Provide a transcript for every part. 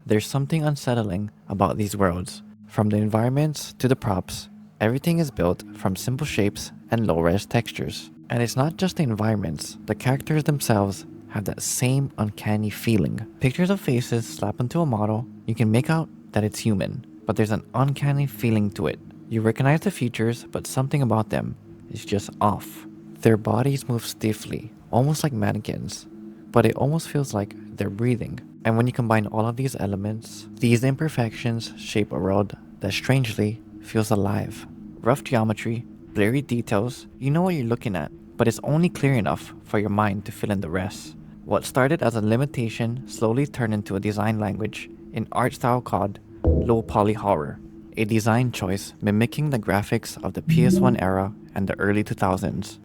There's something unsettling about these worlds. From the environments to the props, everything is built from simple shapes and low-res textures. And it's not just the environments, the characters themselves have that same uncanny feeling. Pictures of faces slapped onto a model, you can make out that it's human, but there's an uncanny feeling to it. You recognize the features, but something about them is just off. Their bodies move stiffly, almost like mannequins, but it almost feels like they're breathing. And when you combine all of these elements, these imperfections shape a world that strangely feels alive. Rough geometry, blurry details, you know what you're looking at, but it's only clear enough for your mind to fill in the rest. What started as a limitation slowly turned into a design language, an art style called low poly horror, a design choice mimicking the graphics of the PS1 era and the early 2000s.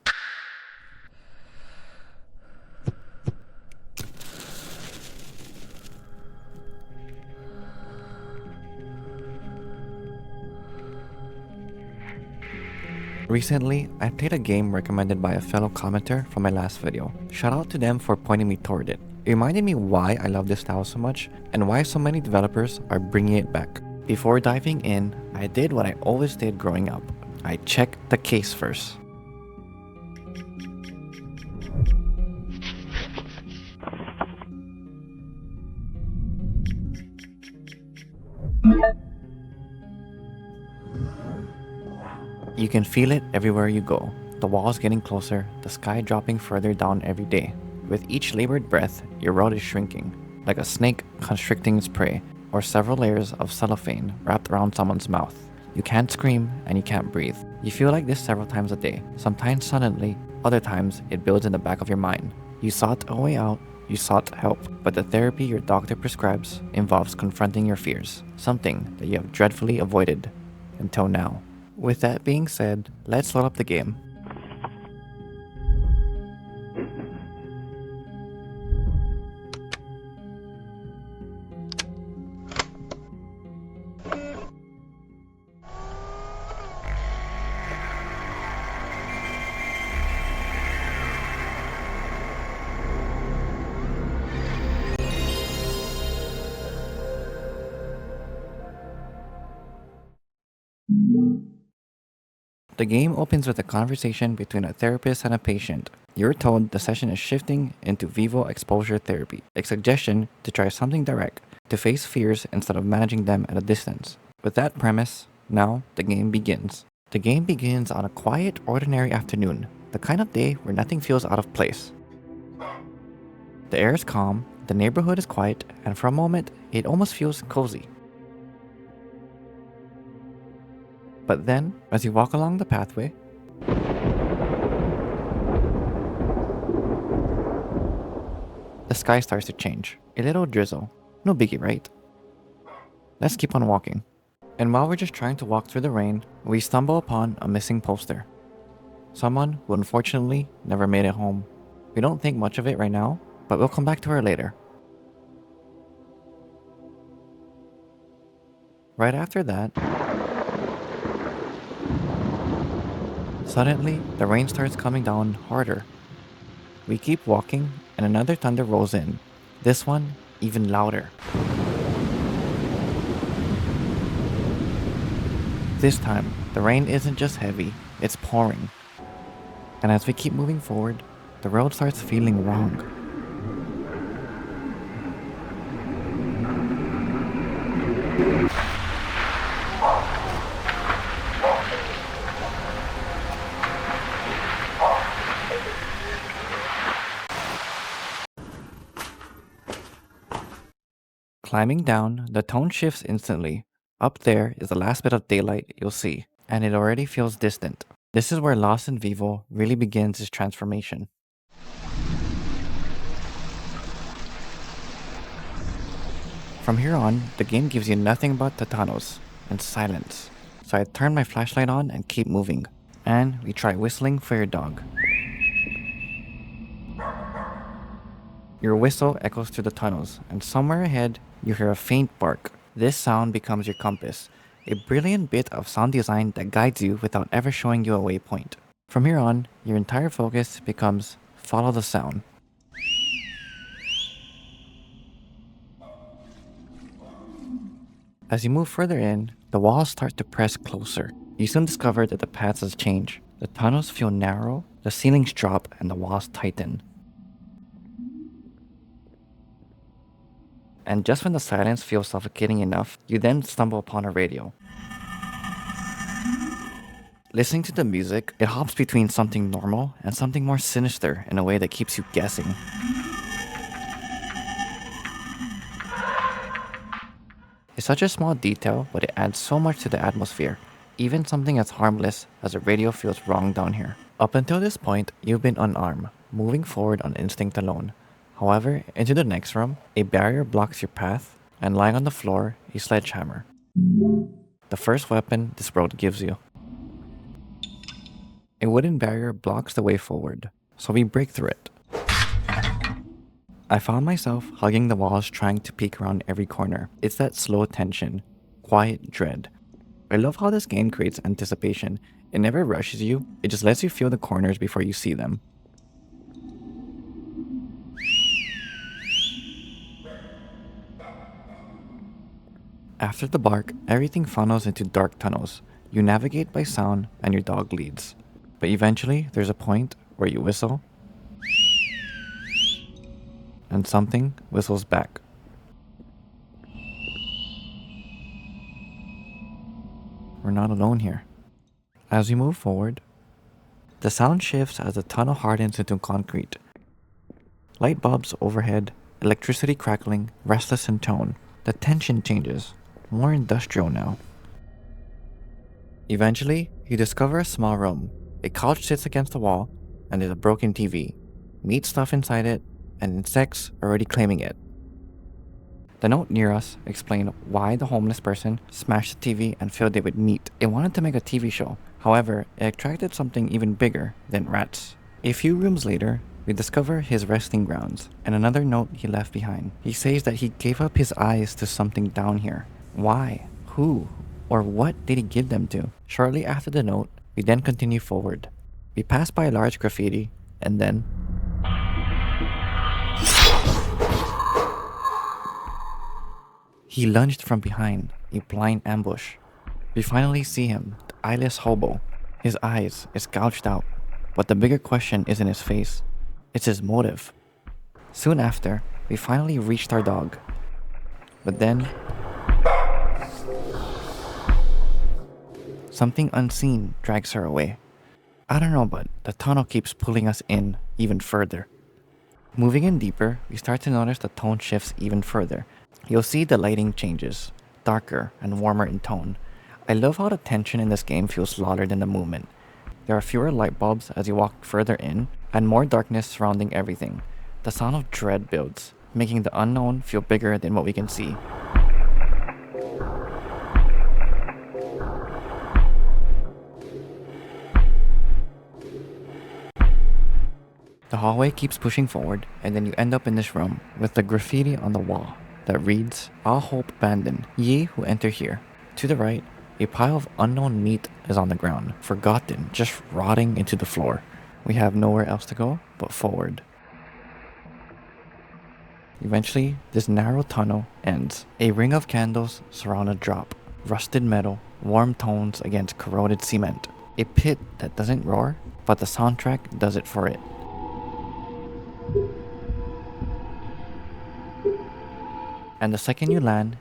Recently, I played a game recommended by a fellow commenter from my last video. Shout out to them for pointing me toward it. It reminded me why I love this style so much and why so many developers are bringing it back. Before diving in, I did what I always did growing up. I checked the case first. You can feel it everywhere you go. The walls getting closer, the sky dropping further down every day. With each labored breath, your world is shrinking, like a snake constricting its prey, or several layers of cellophane wrapped around someone's mouth. You can't scream and you can't breathe. You feel like this several times a day. Sometimes suddenly, other times it builds in the back of your mind. You sought a way out, you sought help, but the therapy your doctor prescribes involves confronting your fears, something that you have dreadfully avoided until now. With that being said, let's load up the game. The game opens with a conversation between a therapist and a patient. You're told the session is shifting into Vivo exposure therapy, a suggestion to try something direct, to face fears instead of managing them at a distance. With that premise, now the game begins. The game begins on a quiet, ordinary afternoon, the kind of day where nothing feels out of place. The air is calm, the neighborhood is quiet, and for a moment, it almost feels cozy. But then, as you walk along the pathway, the sky starts to change. A little drizzle. No biggie, right? Let's keep on walking. And while we're just trying to walk through the rain, we stumble upon a missing poster. Someone who unfortunately never made it home. We don't think much of it right now, but we'll come back to her later. Right after that, suddenly, the rain starts coming down harder. We keep walking, and another thunder rolls in. This one, even louder. This time, the rain isn't just heavy, it's pouring. And as we keep moving forward, the road starts feeling wrong. Climbing down, the tone shifts instantly. Up there is the last bit of daylight you'll see, and it already feels distant. This is where Lost in Vivo really begins its transformation. From here on, the game gives you nothing but the tunnels and silence. So I turn my flashlight on and keep moving. And we try whistling for your dog. Your whistle echoes through the tunnels, and somewhere ahead, you hear a faint bark. This sound becomes your compass, a brilliant bit of sound design that guides you without ever showing you a waypoint. From here on, your entire focus becomes follow the sound. As you move further in, the walls start to press closer. You soon discover that the paths has changed. The tunnels feel narrow, the ceilings drop, and the walls tighten. And just when the silence feels suffocating enough, you then stumble upon a radio. Listening to the music, it hops between something normal and something more sinister in a way that keeps you guessing. It's such a small detail, but it adds so much to the atmosphere. Even something as harmless as a radio feels wrong down here. Up until this point, you've been unarmed, moving forward on instinct alone. However, into the next room, a barrier blocks your path, and lying on the floor, a sledgehammer. The first weapon this world gives you. A wooden barrier blocks the way forward, so we break through it. I found myself hugging the walls, trying to peek around every corner. It's that slow tension, quiet dread. I love how this game creates anticipation. It never rushes you, it just lets you feel the corners before you see them. After the bark, everything funnels into dark tunnels. You navigate by sound and your dog leads. But eventually, there's a point where you whistle, and something whistles back. We're not alone here. As we move forward, the sound shifts as the tunnel hardens into concrete. Light bulbs overhead, electricity crackling, restless in tone. The tension changes, more industrial now. Eventually, you discover a small room. A couch sits against the wall, and there's a broken TV. Meat stuff inside it, and insects already claiming it. The note near us explained why the homeless person smashed the TV and filled it with meat. It wanted to make a TV show. However, it attracted something even bigger than rats. A few rooms later, we discover his resting grounds, and another note he left behind. He says that he gave up his eyes to something down here. Why? Who? Or what did he give them to? Shortly after the note, we then continue forward. We pass by a large graffiti, and then he lunged from behind, a blind ambush. We finally see him, the eyeless hobo. His eyes is gouged out, but the bigger question isn't his face, it's his motive. Soon after, we finally reached our dog. But then, something unseen drags her away. I don't know, but the tunnel keeps pulling us in even further. Moving in deeper, we start to notice the tone shifts even further. You'll see the lighting changes, darker and warmer in tone. I love how the tension in this game feels louder than the movement. There are fewer light bulbs as you walk further in, and more darkness surrounding everything. The sound of dread builds, making the unknown feel bigger than what we can see. The hallway keeps pushing forward, and then you end up in this room with the graffiti on the wall that reads, "All hope abandoned, ye who enter here." To the right, a pile of unknown meat is on the ground, forgotten, just rotting into the floor. We have nowhere else to go but forward. Eventually, this narrow tunnel ends. A ring of candles surround a drop, rusted metal, warm tones against corroded cement. A pit that doesn't roar, but the soundtrack does it for it. And the second you land,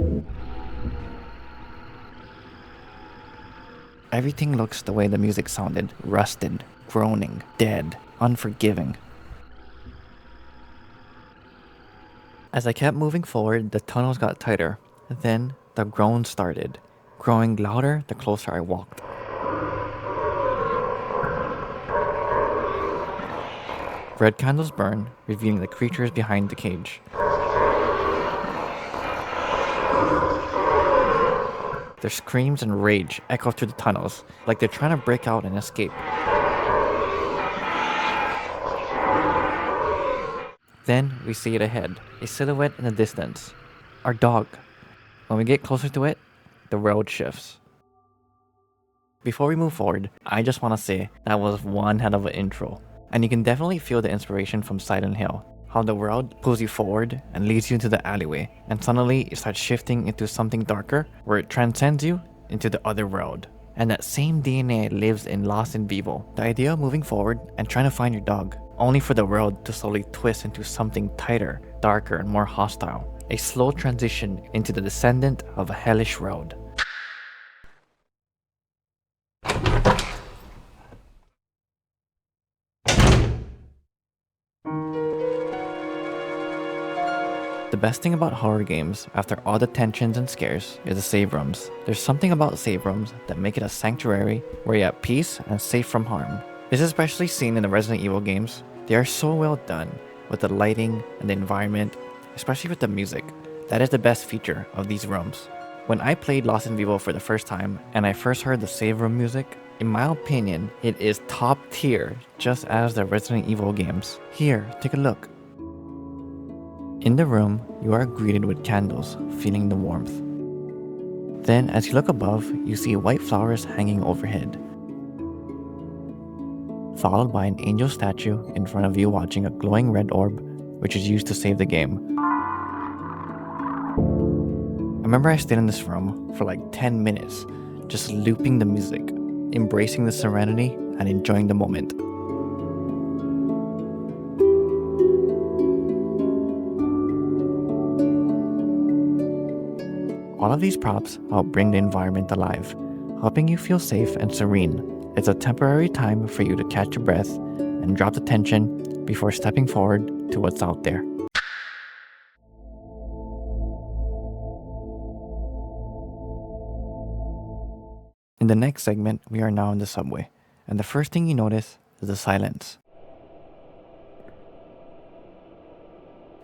everything looks the way the music sounded, rusted, groaning, dead, unforgiving. As I kept moving forward, the tunnels got tighter. Then the groans started, growing louder the closer I walked. Red candles burn, revealing the creatures behind the cage. Their screams and rage echo through the tunnels, like they're trying to break out and escape. Then we see it ahead, a silhouette in the distance. Our dog. When we get closer to it, the road shifts. Before we move forward, I just want to say that was one hell of an intro. And you can definitely feel the inspiration from Silent Hill. how the world pulls you forward and leads you into the alleyway, and suddenly it starts shifting into something darker where it transcends you into the other world. And that same DNA lives in Lost in Vivo. The idea of moving forward and trying to find your dog, only for the world to slowly twist into something tighter, darker, and more hostile. A slow transition into the descendant of a hellish road. The best thing about horror games, after all the tensions and scares, is the save rooms. There's something about save rooms that make it a sanctuary where you're at peace and safe from harm. This is especially seen in the Resident Evil games. They are so well done, with the lighting and the environment, especially with the music. That is the best feature of these rooms. When I played Lost in Vivo for the first time, and I first heard the save room music, in my opinion, it is top tier, just as the Resident Evil games. Here, take a look. In the room, you are greeted with candles, feeling the warmth. Then, as you look above, you see white flowers hanging overhead, followed by an angel statue in front of you watching a glowing red orb, which is used to save the game. I remember I stayed in this room for like 10 minutes, just looping the music, embracing the serenity, and enjoying the moment. All of these props help bring the environment alive, helping you feel safe and serene. It's a temporary time for you to catch your breath and drop the tension before stepping forward to what's out there. In the next segment, we are now in the subway, and the first thing you notice is the silence.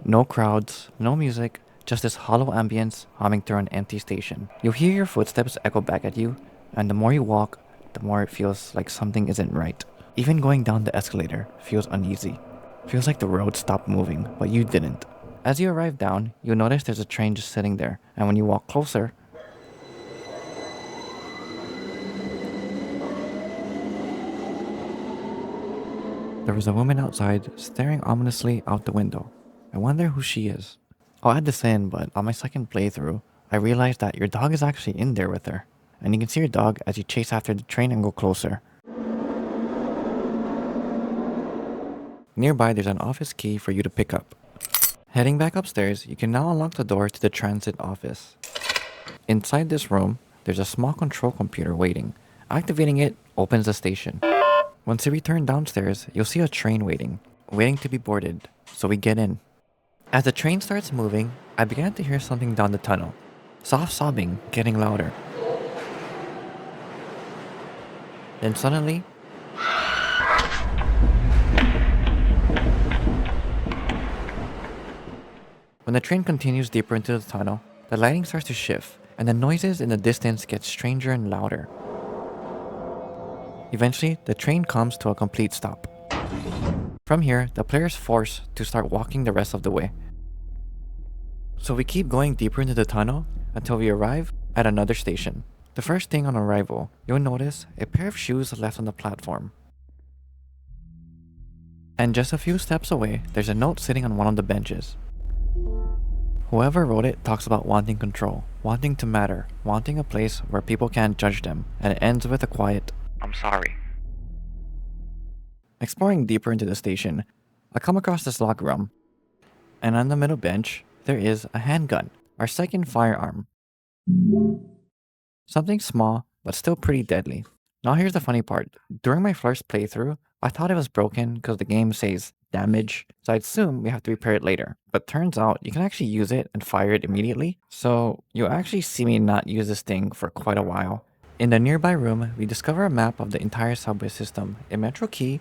No crowds, no music, just this hollow ambience humming through an empty station. You'll hear your footsteps echo back at you, and the more you walk, the more it feels like something isn't right. Even going down the escalator feels uneasy. Feels like the road stopped moving, but you didn't. As you arrive down, you'll notice there's a train just sitting there, and when you walk closer, there was a woman outside staring ominously out the window. I wonder who she is. I'll add this in, but on my second playthrough, I realized that your dog is actually in there with her. And you can see your dog as you chase after the train and go closer. Nearby, there's an office key for you to pick up. Heading back upstairs, you can now unlock the door to the transit office. Inside this room, there's a small control computer waiting. Activating it opens the station. Once you return downstairs, you'll see a train waiting to be boarded, so we get in. As the train starts moving, I began to hear something down the tunnel. Soft sobbing, getting louder. Then suddenly, when the train continues deeper into the tunnel, the lighting starts to shift, and the noises in the distance get stranger and louder. Eventually, the train comes to a complete stop. From here, the player is forced to start walking the rest of the way. So we keep going deeper into the tunnel until we arrive at another station. The first thing on arrival, you'll notice a pair of shoes left on the platform. And just a few steps away, there's a note sitting on one of the benches. Whoever wrote it talks about wanting control, wanting to matter, wanting a place where people can't judge them, and it ends with a quiet, "I'm sorry." Exploring deeper into the station, I come across this locker room, and on the middle bench, there is a handgun, our second firearm. Something small, but still pretty deadly. Now here's the funny part. During my first playthrough, I thought it was broken because the game says damage, so I'd assume we have to repair it later. But turns out you can actually use it and fire it immediately, so you'll actually see me not use this thing for quite a while. In the nearby room, we discover a map of the entire subway system, a metro key,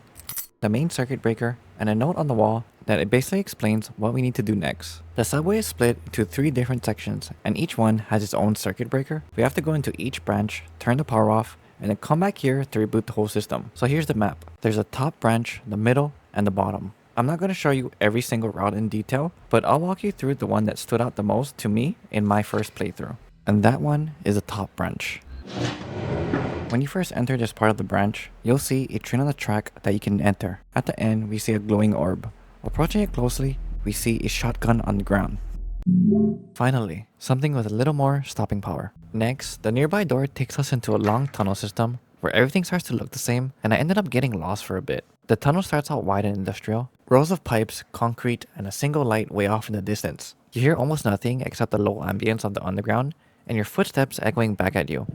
the main circuit breaker, and a note on the wall that it basically explains what we need to do next. The subway is split into 3 different sections, and each one has its own circuit breaker. We have to go into each branch, turn the power off, and then come back here to reboot the whole system. So here's the map. There's a top branch, the middle, and the bottom. I'm not going to show you every single route in detail, but I'll walk you through the one that stood out the most to me in my first playthrough. And that one is the top branch. When you first enter this part of the branch, you'll see a train on the track that you can enter. At the end, we see a glowing orb. Approaching it closely, we see a shotgun on the ground. Finally, something with a little more stopping power. Next, the nearby door takes us into a long tunnel system where everything starts to look the same, and I ended up getting lost for a bit. The tunnel starts out wide and industrial, rows of pipes, concrete, and a single light way off in the distance. You hear almost nothing except the low ambience of the underground, and your footsteps echoing back at you.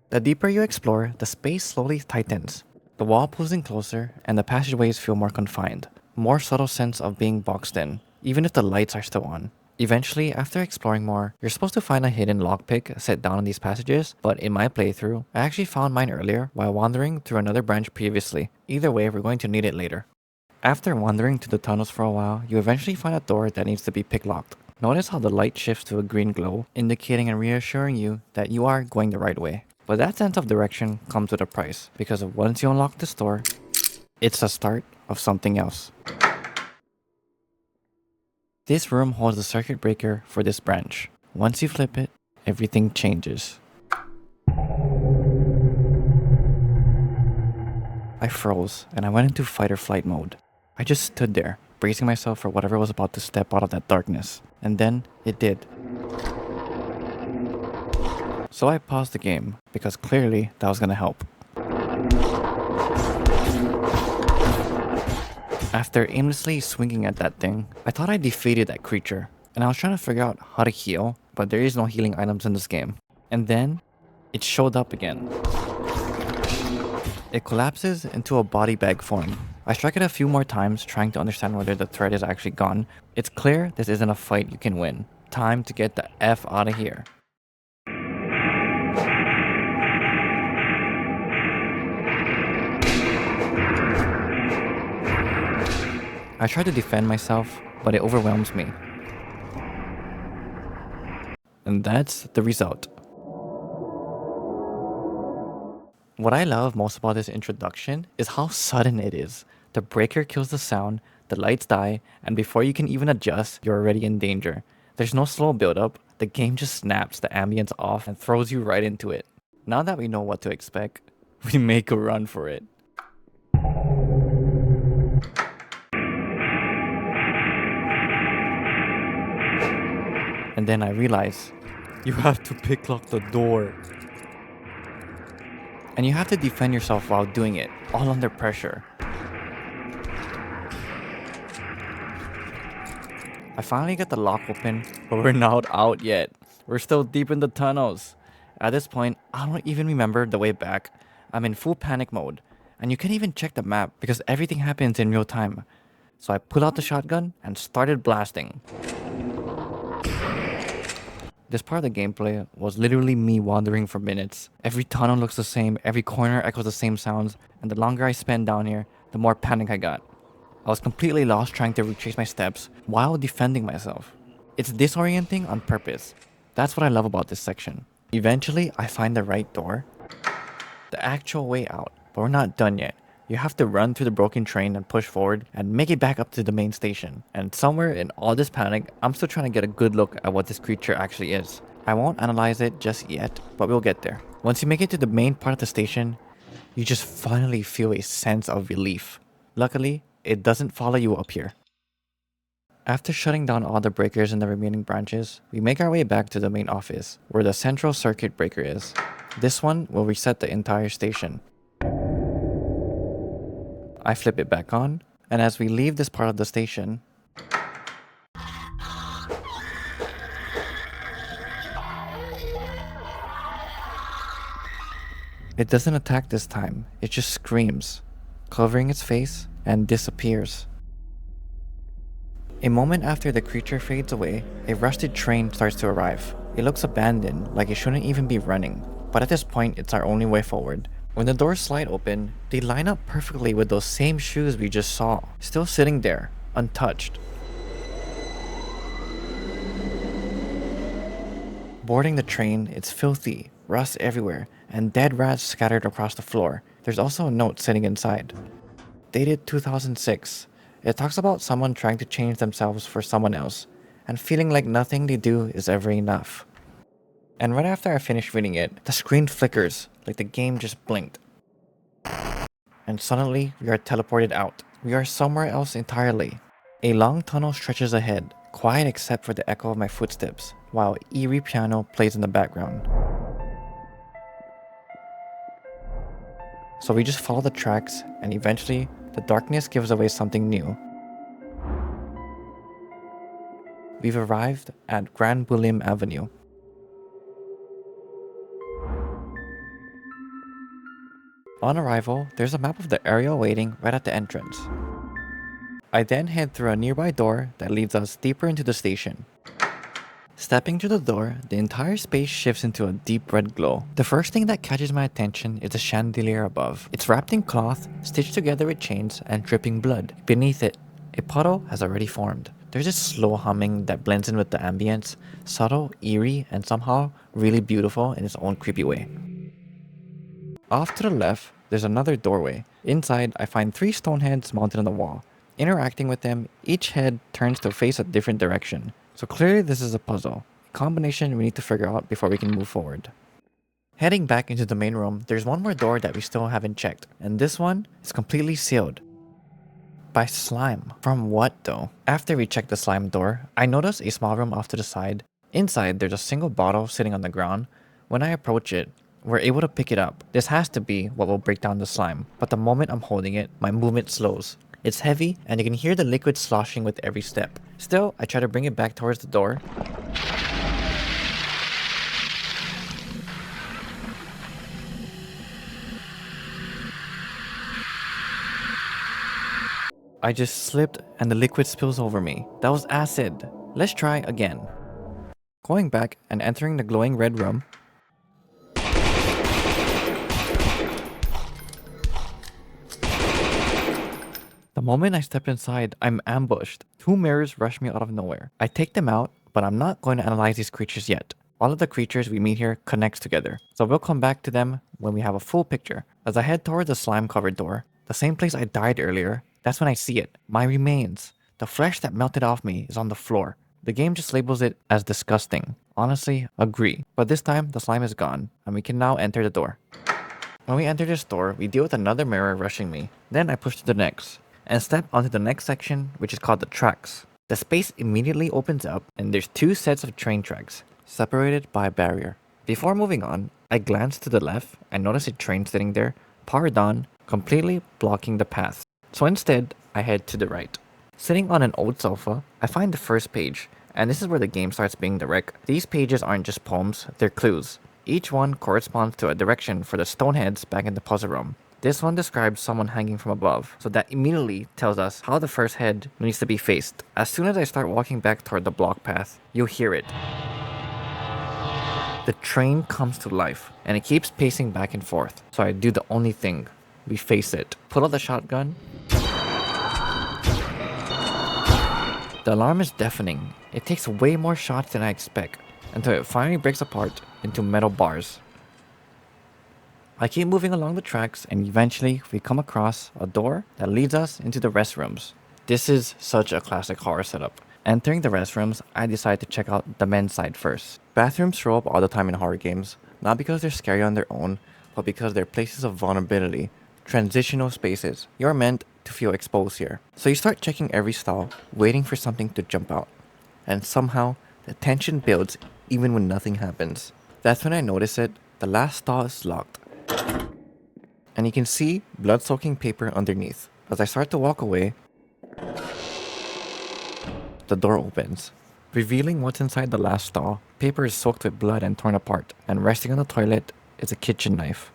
The deeper you explore, the space slowly tightens. The wall pulls in closer, and the passageways feel more confined. More subtle sense of being boxed in, even if the lights are still on. Eventually, after exploring more, you're supposed to find a hidden lockpick set down in these passages, but in my playthrough, I actually found mine earlier while wandering through another branch previously. Either way, we're going to need it later. After wandering through the tunnels for a while, you eventually find a door that needs to be picklocked. Notice how the light shifts to a green glow, indicating and reassuring you that you are going the right way. But that sense of direction comes with a price, because once you unlock this door, it's the start of something else. This room holds the circuit breaker for this branch. Once you flip it, everything changes. I froze and I went into fight or flight mode. I just stood there, bracing myself for whatever was about to step out of that darkness. And then it did. So I paused the game, because clearly that was gonna help. After aimlessly swinging at that thing, I thought I defeated that creature, and I was trying to figure out how to heal, but there is no healing items in this game. And then, it showed up again. It collapses into a body bag form. I strike it a few more times, trying to understand whether the threat is actually gone. It's clear this isn't a fight you can win. Time to get the F out of here. I try to defend myself, but it overwhelms me. And that's the result. What I love most about this introduction is how sudden it is. The breaker kills the sound, the lights die, and before you can even adjust, you're already in danger. There's no slow build-up, the game just snaps the ambience off and throws you right into it. Now that we know what to expect, we make a run for it. And then I realize, you have to picklock the door. And you have to defend yourself while doing it, all under pressure. I finally get the lock open, but we're not out yet. We're still deep in the tunnels. At this point, I don't even remember the way back. I'm in full panic mode, and you can't even check the map because everything happens in real time. So I pulled out the shotgun and started blasting. This part of the gameplay was literally me wandering for minutes. Every tunnel looks the same, every corner echoes the same sounds, and the longer I spend down here, the more panic I got. I was completely lost trying to retrace my steps while defending myself. It's disorienting on purpose. That's what I love about this section. Eventually, I find the right door, the actual way out, but we're not done yet. You have to run through the broken train and push forward and make it back up to the main station. And somewhere in all this panic, I'm still trying to get a good look at what this creature actually is. I won't analyze it just yet, but we'll get there. Once you make it to the main part of the station, you just finally feel a sense of relief. Luckily, it doesn't follow you up here. After shutting down all the breakers in the remaining branches, we make our way back to the main office, where the central circuit breaker is. This one will reset the entire station. I flip it back on, and as we leave this part of the station, it doesn't attack this time, it just screams, covering its face, and disappears. A moment after the creature fades away, a rusted train starts to arrive. It looks abandoned, like it shouldn't even be running, but at this point, it's our only way forward. When the doors slide open, they line up perfectly with those same shoes we just saw, still sitting there, untouched. Boarding the train, it's filthy, rust everywhere, and dead rats scattered across the floor. There's also a note sitting inside. Dated 2006. It talks about someone trying to change themselves for someone else, and feeling like nothing they do is ever enough. And right after I finish reading it, the screen flickers, like the game just blinked. And suddenly, we are teleported out. we are somewhere else entirely. A long tunnel stretches ahead, quiet except for the echo of my footsteps, while eerie piano plays in the background. So we just follow the tracks, and eventually, the darkness gives away something new. We've arrived at Grand Bulim Avenue. On arrival, there's a map of the area waiting right at the entrance. I then head through a nearby door that leads us deeper into the station. Stepping through the door, the entire space shifts into a deep red glow. The first thing that catches my attention is the chandelier above. It's wrapped in cloth, stitched together with chains, and dripping blood. Beneath it, a puddle has already formed. There's a slow humming that blends in with the ambience, subtle, eerie, and somehow really beautiful in its own creepy way. Off to the left, there's another doorway. Inside, I find 3 stone heads mounted on the wall. Interacting with them, each head turns to face a different direction. So clearly this is a puzzle, a combination we need to figure out before we can move forward. Heading back into the main room, there's one more door that we still haven't checked, and this one is completely sealed. By slime. From what though? After we check the slime door, I notice a small room off to the side. Inside, there's a single bottle sitting on the ground. When I approach it, we're able to pick it up. This has to be what will break down the slime, but the moment I'm holding it, my movement slows. It's heavy, and you can hear the liquid sloshing with every step. Still, I try to bring it back towards the door. I just slipped and the liquid spills over me. That was acid. Let's try again. Going back and entering the glowing red room. The moment I step inside, I'm ambushed. 2 mirrors rush me out of nowhere. I take them out, but I'm not going to analyze these creatures yet. All of the creatures we meet here connects together, so we'll come back to them when we have a full picture. As I head towards the slime-covered door, the same place I died earlier, that's when I see it. My remains. The flesh that melted off me is on the floor. The game just labels it as disgusting. Honestly, agree. But this time, the slime is gone, and we can now enter the door. When we enter this door, we deal with another mirror rushing me. Then I push to the next, and step onto the next section, which is called the tracks. The space immediately opens up, and there's 2 sets of train tracks, separated by a barrier. Before moving on, I glance to the left and notice a train sitting there, powered on, completely blocking the path. So instead, I head to the right. Sitting on an old sofa, I find the first page, and this is where the game starts being direct. These pages aren't just poems, they're clues. Each one corresponds to a direction for the stoneheads back in the puzzle room. This one describes someone hanging from above, so that immediately tells us how the first head needs to be faced. As soon as I start walking back toward the block path, you'll hear it. The train comes to life, and it keeps pacing back and forth. So I do the only thing. We face it. Pull out the shotgun. The alarm is deafening. It takes way more shots than I expect, until it finally breaks apart into metal bars. I keep moving along the tracks, and eventually we come across a door that leads us into the restrooms. This is such a classic horror setup. Entering the restrooms, I decide to check out the men's side first. Bathrooms show up all the time in horror games, not because they're scary on their own, but because they're places of vulnerability, transitional spaces. You're meant to feel exposed here. So you start checking every stall, waiting for something to jump out. And somehow, the tension builds even when nothing happens. That's when I notice it. The last stall is locked. And you can see blood-soaking paper underneath. As I start to walk away, the door opens, revealing what's inside the last stall. Paper is soaked with blood and torn apart, and resting on the toilet is a kitchen knife.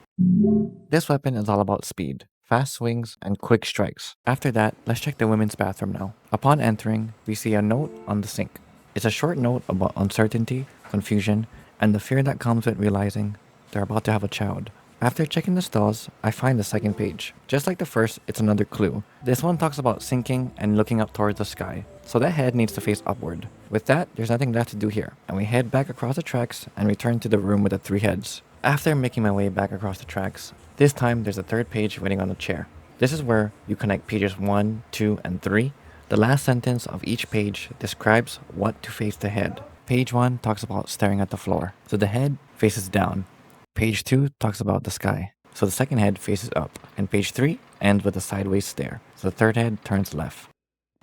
This weapon is all about speed, fast swings, and quick strikes. After that, let's check the women's bathroom now. Upon entering, we see a note on the sink. It's a short note about uncertainty, confusion, and the fear that comes with realizing they're about to have a child. After checking the stalls, I find the second page. Just like the first, it's another clue. This one talks about sinking and looking up towards the sky, so that head needs to face upward. With that, there's nothing left to do here, and we head back across the tracks and return to the room with the 3 heads. After making my way back across the tracks, this time there's a third page waiting on the chair. This is where you connect pages 1, 2, and 3. The last sentence of each page describes what to face the head. Page 1 talks about staring at the floor, so the head faces down. Page 2 talks about the sky. so the second head faces up, and page 3 ends with a sideways stare, so the third head turns left.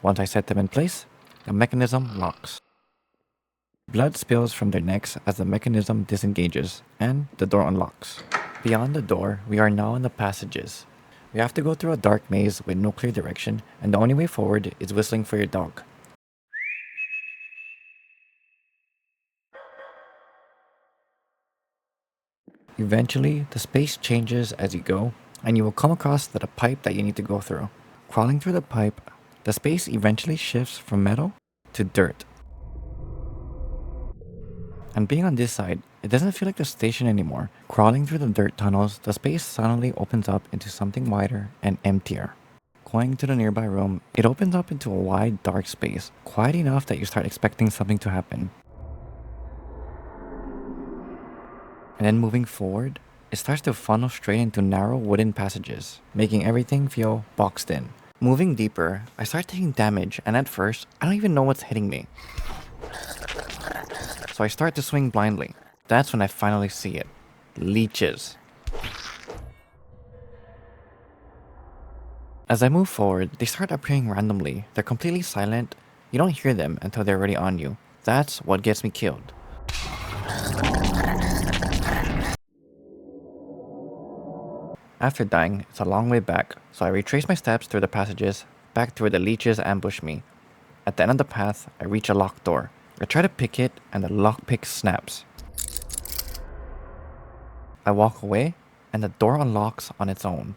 Once I set them in place, the mechanism locks. Blood spills from their necks as the mechanism disengages, and the door unlocks. Beyond the door, we are now in the passages. We have to go through a dark maze with no clear direction, and the only way forward is whistling for your dog. Eventually, the space changes as you go, and you will come across the pipe that you need to go through. Crawling through the pipe, the space eventually shifts from metal to dirt. And being on this side, it doesn't feel like the station anymore. Crawling through the dirt tunnels, the space suddenly opens up into something wider and emptier. Going to the nearby room, it opens up into a wide, dark space, quiet enough that you start expecting something to happen. And then moving forward, it starts to funnel straight into narrow wooden passages, making everything feel boxed in. Moving deeper, I start taking damage, and at first, I don't even know what's hitting me. So I start to swing blindly. That's when I finally see it. Leeches. As I move forward, they start appearing randomly. They're completely silent. You don't hear them until they're already on you. That's what gets me killed. After dying, it's a long way back, so I retrace my steps through the passages, back to where the leeches ambush me. At the end of the path, I reach a locked door. I try to pick it, and the lockpick snaps. I walk away, and the door unlocks on its own.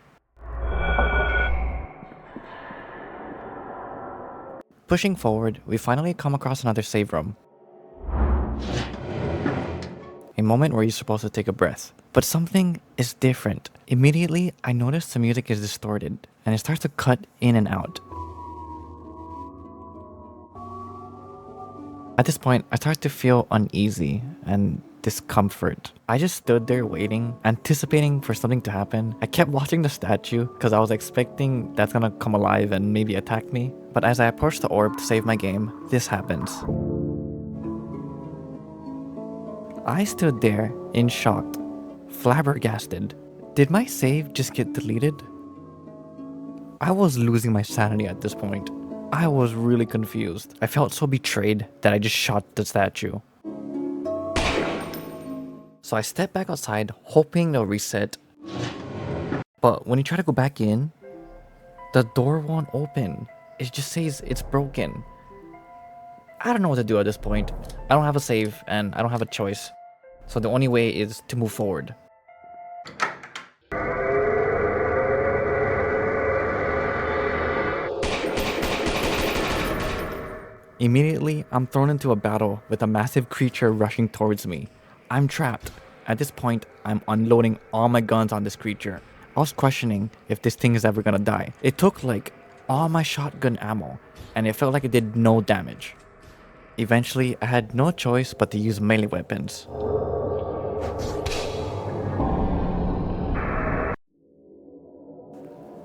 Pushing forward, we finally come across another save room. A moment where you're supposed to take a breath. But something is different. Immediately, I notice the music is distorted, and it starts to cut in and out. At this point, I start to feel uneasy and discomfort. I just stood there waiting, anticipating for something to happen. I kept watching the statue because I was expecting that's gonna come alive and maybe attack me. But as I approach the orb to save my game, this happens. I stood there in shock, flabbergasted. Did my save just get deleted? I was losing my sanity at this point. I was really confused. I felt so betrayed that I just shot the statue. So I stepped back outside, hoping they'll reset. But when you try to go back in, the door won't open. It just says it's broken. I don't know what to do at this point. I don't have a save and I don't have a choice. So the only way is to move forward. Immediately, I'm thrown into a battle with a massive creature rushing towards me. I'm trapped. At this point, I'm unloading all my guns on this creature. I was questioning if this thing is ever gonna die. It took like all my shotgun ammo, and it felt like it did no damage. Eventually, I had no choice but to use melee weapons.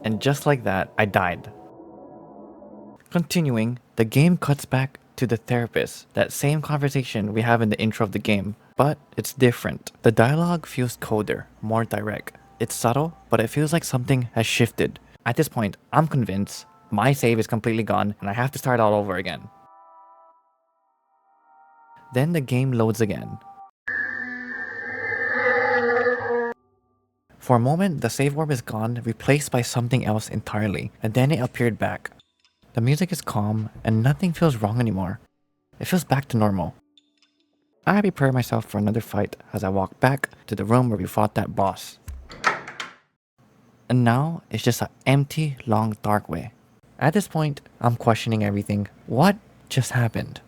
And just like that, I died. Continuing, the game cuts back to the therapist, that same conversation we have in the intro of the game, but it's different. The dialogue feels colder, more direct. It's subtle, but it feels like something has shifted. At this point, I'm convinced my save is completely gone and I have to start all over again. Then the game loads again. For a moment, the save orb is gone, replaced by something else entirely, and then it appeared back. The music is calm, and nothing feels wrong anymore. It feels back to normal. I prepare myself for another fight as I walk back to the room where we fought that boss. And now, it's just an empty, long, dark way. At this point, I'm questioning everything. What just happened?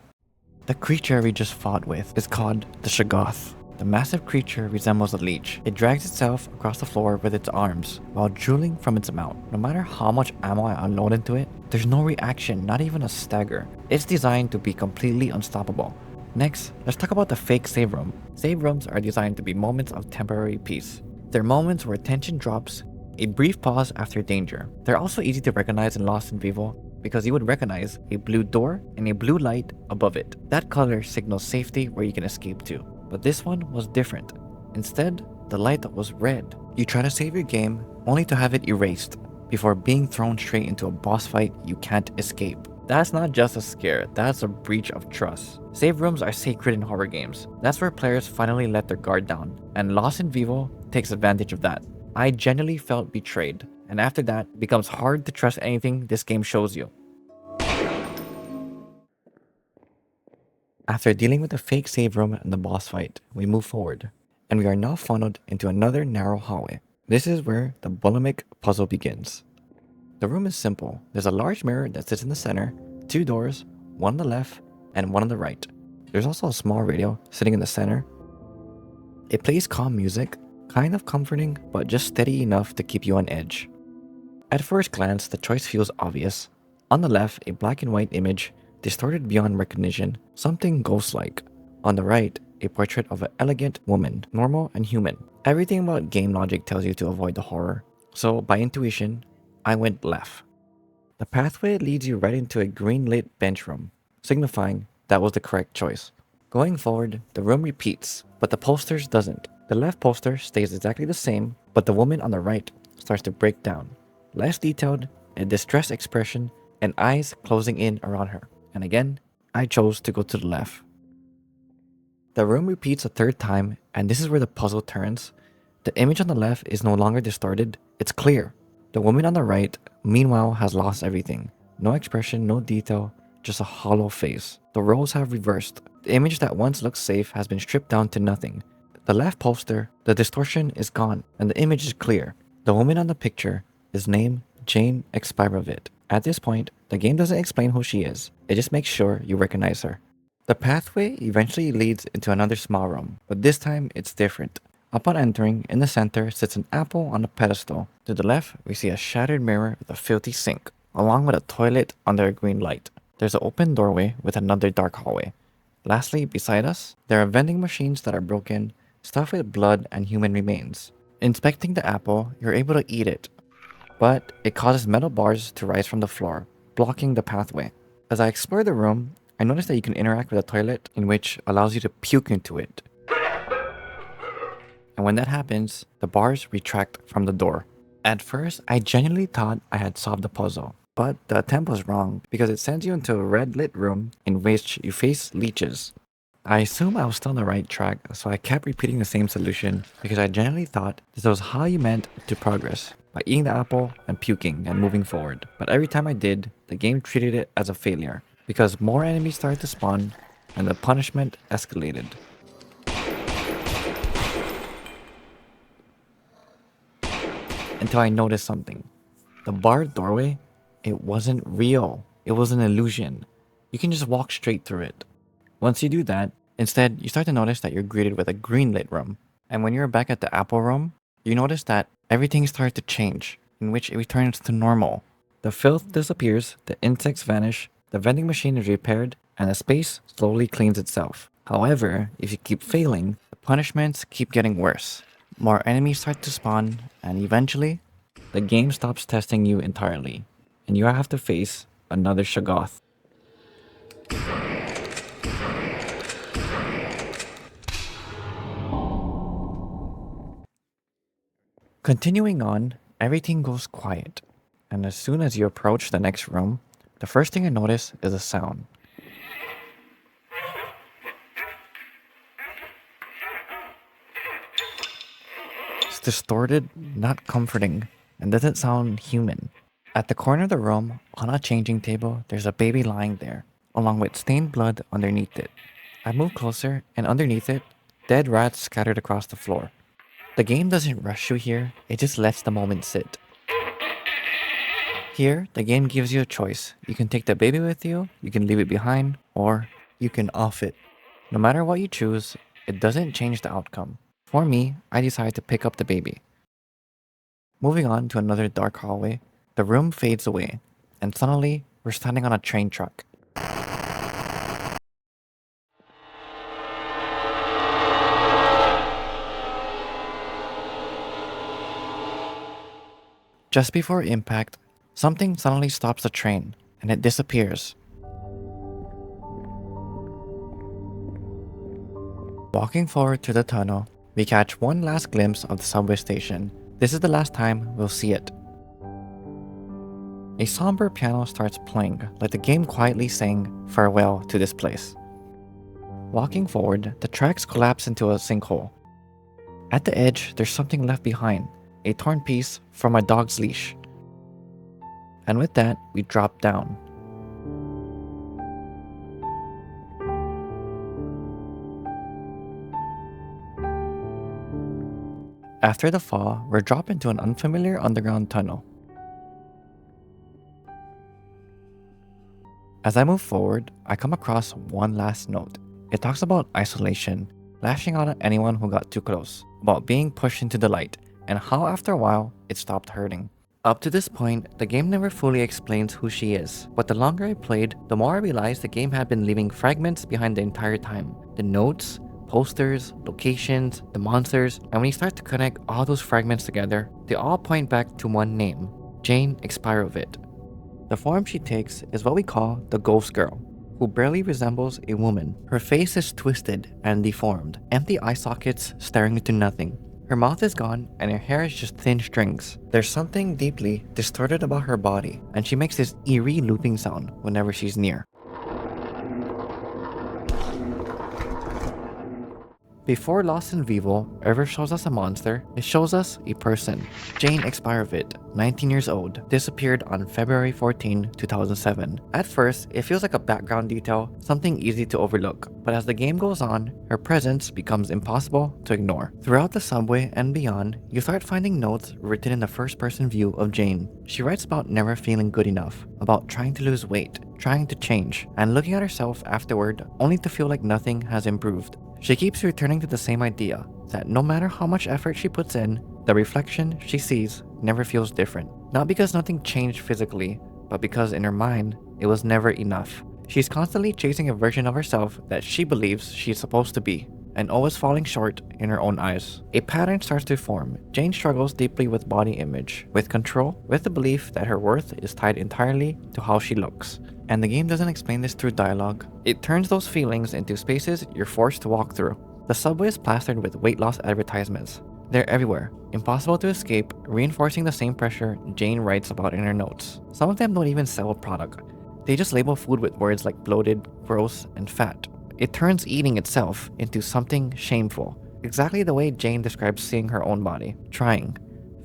The creature we just fought with is called the Shoggoth. The massive creature resembles a leech. It drags itself across the floor with its arms while drooling from its mouth. No matter how much ammo I unload into it, there's no reaction, not even a stagger. It's designed to be completely unstoppable. Next, let's talk about the fake save room. Save rooms are designed to be moments of temporary peace. They're moments where tension drops, a brief pause after danger. They're also easy to recognize in Lost in Vivo because you would recognize a blue door and a blue light above it. That color signals safety where you can escape to. But this one was different. Instead, the light was red. You try to save your game, only to have it erased, before being thrown straight into a boss fight you can't escape. That's not just a scare, that's a breach of trust. Save rooms are sacred in horror games. That's where players finally let their guard down, and Lost in Vivo takes advantage of that. I genuinely felt betrayed, and after that, it becomes hard to trust anything this game shows you. After dealing with the fake save room and the boss fight, we move forward, and we are now funneled into another narrow hallway. This is where the Bulimic Puzzle begins. The room is simple. There's a large mirror that sits in the center, 2 doors, one on the left and one on the right. There's also a small radio sitting in the center. It plays calm music, kind of comforting, but just steady enough to keep you on edge. At first glance, the choice feels obvious. On the left, a black and white image, distorted beyond recognition, something ghost-like. On the right, a portrait of an elegant woman, normal and human. Everything about game logic tells you to avoid the horror. So by intuition, I went left. The pathway leads you right into a green-lit bench room, signifying that was the correct choice. Going forward, the room repeats, but the posters doesn't. The left poster stays exactly the same, but the woman on the right starts to break down. Less detailed, a distressed expression, and eyes closing in around her. And again, I chose to go to the left. The room repeats a third time, and this is where the puzzle turns. The image on the left is no longer distorted, it's clear. The woman on the right, meanwhile, has lost everything. No expression, no detail, just a hollow face. The roles have reversed. The image that once looked safe has been stripped down to nothing. The left poster, the distortion is gone, and the image is clear. The woman on the picture is named Jane Expirovit. At this point, the game doesn't explain who she is. It just makes sure you recognize her. The pathway eventually leads into another small room, but this time it's different. Upon entering, in the center sits an apple on a pedestal. To the left, we see a shattered mirror with a filthy sink, along with a toilet under a green light. There's an open doorway with another dark hallway. Lastly, beside us, there are vending machines that are broken, stuffed with blood and human remains. Inspecting the apple, you're able to eat it, but it causes metal bars to rise from the floor, blocking the pathway. As I explore the room, I notice that you can interact with a toilet, in which allows you to puke into it. And when that happens, the bars retract from the door. At first, I genuinely thought I had solved the puzzle, but the attempt was wrong because it sends you into a red lit room in which you face leeches. I assumed I was still on the right track, so I kept repeating the same solution because I genuinely thought this was how you meant to progress, by eating the apple and puking and moving forward. But every time I did, the game treated it as a failure because more enemies started to spawn and the punishment escalated. Until I noticed something. The barred doorway, it wasn't real. It was an illusion. You can just walk straight through it. Once you do that, instead, you start to notice that you're greeted with a green lit room. And when you're back at the apple room, you notice that everything started to change, in which it returns to normal. The filth disappears, the insects vanish, the vending machine is repaired, and the space slowly cleans itself. However, if you keep failing, the punishments keep getting worse. More enemies start to spawn, and eventually, the game stops testing you entirely, and you have to face another Shoggoth. Continuing on, everything goes quiet, and as soon as you approach the next room, the first thing I notice is a sound. It's distorted, not comforting, and doesn't sound human. At the corner of the room, on a changing table, there's a baby lying there, along with stained blood underneath it. I move closer, and underneath it, dead rats scattered across the floor. The game doesn't rush you here, it just lets the moment sit. Here, the game gives you a choice. You can take the baby with you, you can leave it behind, or you can off it. No matter what you choose, it doesn't change the outcome. For me, I decided to pick up the baby. Moving on to another dark hallway, the room fades away, and suddenly, we're standing on a train track. Just before impact, something suddenly stops the train, and it disappears. Walking forward to the tunnel, We catch one last glimpse of the subway station. This is the last time we'll see it. A somber piano starts playing, like the game quietly saying farewell to this place. Walking forward, the tracks collapse into a sinkhole. At the edge, there's something left behind, a torn piece from a dog's leash. And with that, we drop down. After the fall, we're dropped into an unfamiliar underground tunnel. As I move forward, I come across one last note. It talks about isolation, lashing out at anyone who got too close, about being pushed into the light, and how after a while, it stopped hurting. Up to this point, the game never fully explains who she is, but the longer I played, the more I realized the game had been leaving fragments behind the entire time. The notes, posters, locations, the monsters, and when you start to connect all those fragments together, they all point back to one name, Jane Expirovit. The form she takes is what we call the Ghost Girl, who barely resembles a woman. Her face is twisted and deformed, empty eye sockets staring into nothing. Her mouth is gone and her hair is just thin strings. There's something deeply distorted about her body, and she makes this eerie looping sound whenever she's near. Before Lost in Vivo ever shows us a monster, it shows us a person. Jane Expirovit, 19 years old, disappeared on February 14, 2007. At first, it feels like a background detail, something easy to overlook, but as the game goes on, her presence becomes impossible to ignore. Throughout the subway and beyond, you start finding notes written in the first-person view of Jane. She writes about never feeling good enough, about trying to lose weight, trying to change, and looking at herself afterward only to feel like nothing has improved. She keeps returning to the same idea, that no matter how much effort she puts in, the reflection she sees never feels different. Not because nothing changed physically, but because in her mind, it was never enough. She's constantly chasing a version of herself that she believes she's supposed to be, and always falling short in her own eyes. A pattern starts to form. Jane struggles deeply with body image, with control, with the belief that her worth is tied entirely to how she looks. And the game doesn't explain this through dialogue. It turns those feelings into spaces you're forced to walk through. The subway is plastered with weight loss advertisements. They're everywhere, impossible to escape, reinforcing the same pressure Jane writes about in her notes. Some of them don't even sell a product. They just label food with words like bloated, gross, and fat. It turns eating itself into something shameful, exactly the way Jane describes seeing her own body, trying,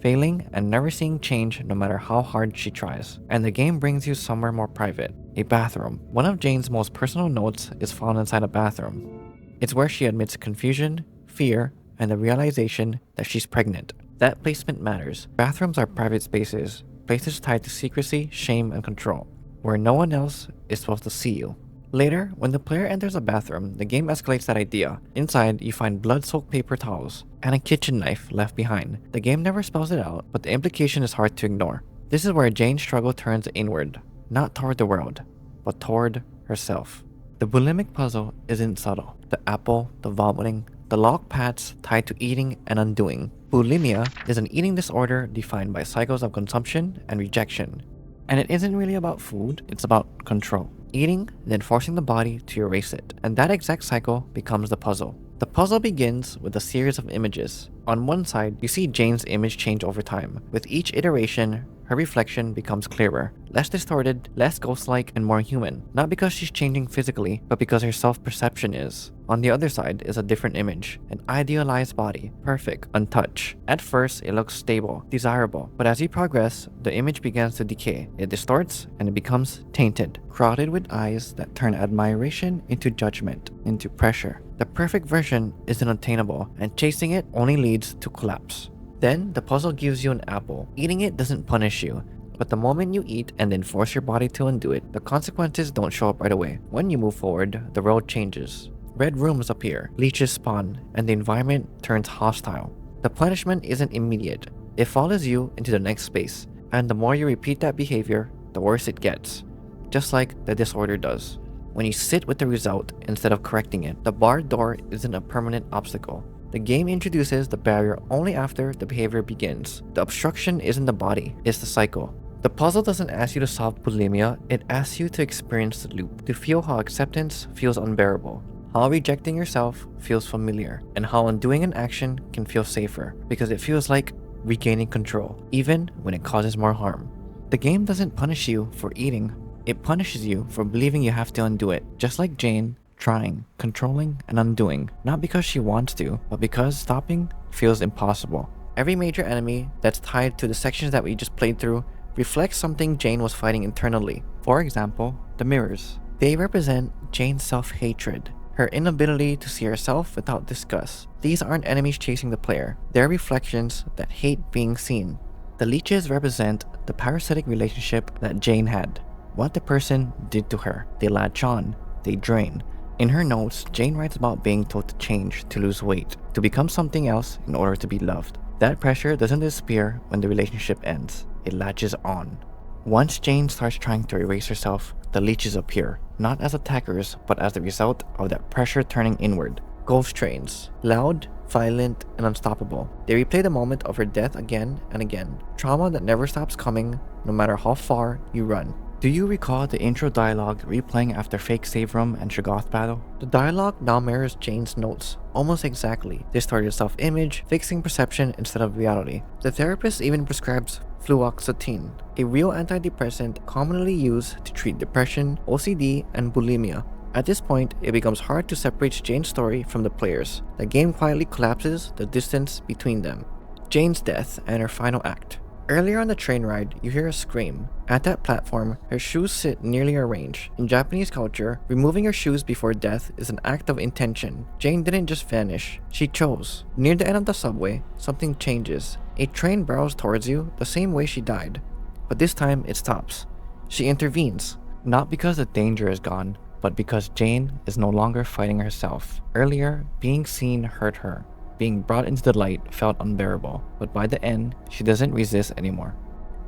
failing, and never seeing change no matter how hard she tries. And the game brings you somewhere more private, a bathroom. One of Jane's most personal notes is found inside a bathroom. It's where she admits confusion, fear, and the realization that she's pregnant. That placement matters. Bathrooms are private spaces, places tied to secrecy, shame, and control, where no one else is supposed to see you. Later, when the player enters a bathroom, the game escalates that idea. Inside, you find blood-soaked paper towels and a kitchen knife left behind. The game never spells it out, but the implication is hard to ignore. This is where Jane's struggle turns inward, not toward the world, but toward herself. The Bulimic Puzzle isn't subtle. The apple, the vomiting, the log paths tied to eating and undoing. Bulimia is an eating disorder defined by cycles of consumption and rejection. And it isn't really about food, it's about control. Eating, then forcing the body to erase it. And that exact cycle becomes the puzzle. The puzzle begins with a series of images. On one side, you see Jane's image change over time. With each iteration, her reflection becomes clearer, less distorted, less ghost-like, and more human. Not because she's changing physically, but because her self-perception is. On the other side is a different image, an idealized body, perfect, untouched. At first, it looks stable, desirable, but as you progress, the image begins to decay. It distorts, and it becomes tainted, crowded with eyes that turn admiration into judgment, into pressure. The perfect version isn't attainable, and chasing it only leads to collapse. Then, the puzzle gives you an apple. Eating it doesn't punish you, but the moment you eat and then force your body to undo it, the consequences don't show up right away. When you move forward, the road changes. Red rooms appear, leeches spawn, and the environment turns hostile. The punishment isn't immediate. It follows you into the next space, and the more you repeat that behavior, the worse it gets. Just like the disorder does. When you sit with the result instead of correcting it, the barred door isn't a permanent obstacle. The game introduces the barrier only after the behavior begins. The obstruction isn't the body, it's the cycle. The puzzle doesn't ask you to solve bulimia, it asks you to experience the loop, to feel how acceptance feels unbearable. How rejecting yourself feels familiar, and how undoing an action can feel safer, because it feels like regaining control, even when it causes more harm. The game doesn't punish you for eating, it punishes you for believing you have to undo it, just like Jane trying, controlling, and undoing, not because she wants to, but because stopping feels impossible. Every major enemy that's tied to the sections that we just played through reflects something Jane was fighting internally. For example, the mirrors. They represent Jane's self-hatred, her inability to see herself without disgust. These aren't enemies chasing the player, they're reflections that hate being seen. The leeches represent the parasitic relationship that Jane had. What the person did to her. They latch on, they drain. In her notes, Jane writes about being told to change, to lose weight, to become something else in order to be loved. That pressure doesn't disappear when the relationship ends. It latches on. Once Jane starts trying to erase herself, the leeches appear, not as attackers, but as the result of that pressure turning inward. Ghost trains. Loud, violent, and unstoppable. They replay the moment of her death again and again. Trauma that never stops coming, no matter how far you run. Do you recall the intro dialogue replaying after Fake Save Room and Shoggoth battle? The dialogue now mirrors Jane's notes, almost exactly. Distorted self-image, fixing perception instead of reality. The therapist even prescribes fluoxetine, a real antidepressant commonly used to treat depression, OCD, and bulimia. At this point, it becomes hard to separate Jane's story from the player's. The game quietly collapses the distance between them. Jane's death and her final act. Earlier on the train ride, you hear a scream. At that platform, her shoes sit nearly arranged. In Japanese culture, removing your shoes before death is an act of intention. Jane didn't just vanish, she chose. Near the end of the subway, something changes. A train barrels towards you the same way she died. But this time, it stops. She intervenes. Not because the danger is gone, but because Jane is no longer fighting herself. Earlier, being seen hurt her. Being brought into the light felt unbearable, but by the end, she doesn't resist anymore.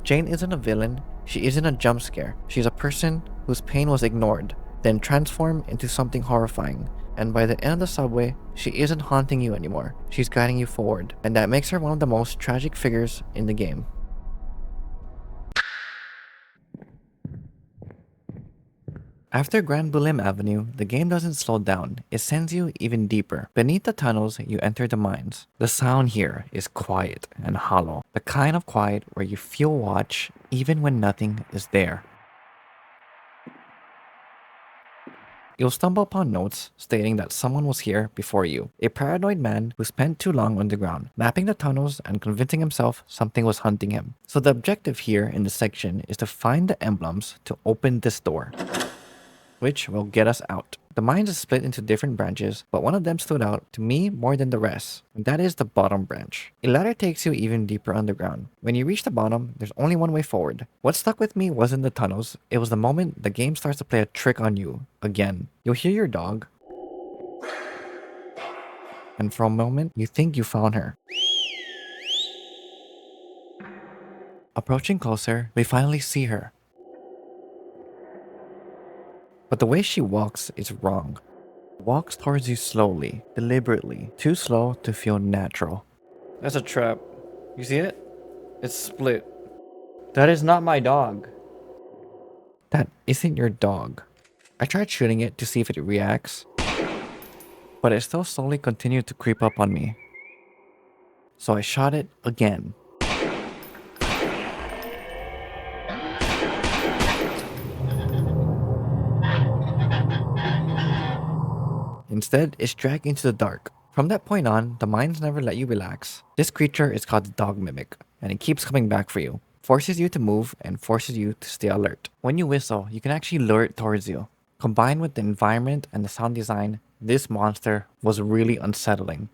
Jane isn't a villain, she isn't a jump scare. She's a person whose pain was ignored, then transformed into something horrifying. And by the end of the subway, she isn't haunting you anymore. She's guiding you forward, and that makes her one of the most tragic figures in the game. After Grand Bulim Avenue, the game doesn't slow down, it sends you even deeper. Beneath the tunnels, you enter the mines. The sound here is quiet and hollow, the kind of quiet where you feel watch even when nothing is there. You'll stumble upon notes stating that someone was here before you, a paranoid man who spent too long underground, mapping the tunnels and convincing himself something was hunting him. So the objective here in this section is to find the emblems to open this door, which will get us out. The mines is split into different branches, but one of them stood out to me more than the rest, and that is the bottom branch. A ladder takes you even deeper underground. When you reach the bottom, there's only one way forward. What stuck with me wasn't the tunnels, it was the moment the game starts to play a trick on you, again. You'll hear your dog, and for a moment, you think you found her. Approaching closer, we finally see her. But the way she walks is wrong. Walks towards you slowly, deliberately, too slow to feel natural. That's a trap. You see it? It's split. That is not my dog. That isn't your dog. I tried shooting it to see if it reacts, but it still slowly continued to creep up on me. So I shot it again. Instead, it's dragged into the dark. From that point on, the mines never let you relax. This creature is called the dog mimic, and it keeps coming back for you. Forces you to move and forces you to stay alert. When you whistle, you can actually lure it towards you. Combined with the environment and the sound design, this monster was really unsettling.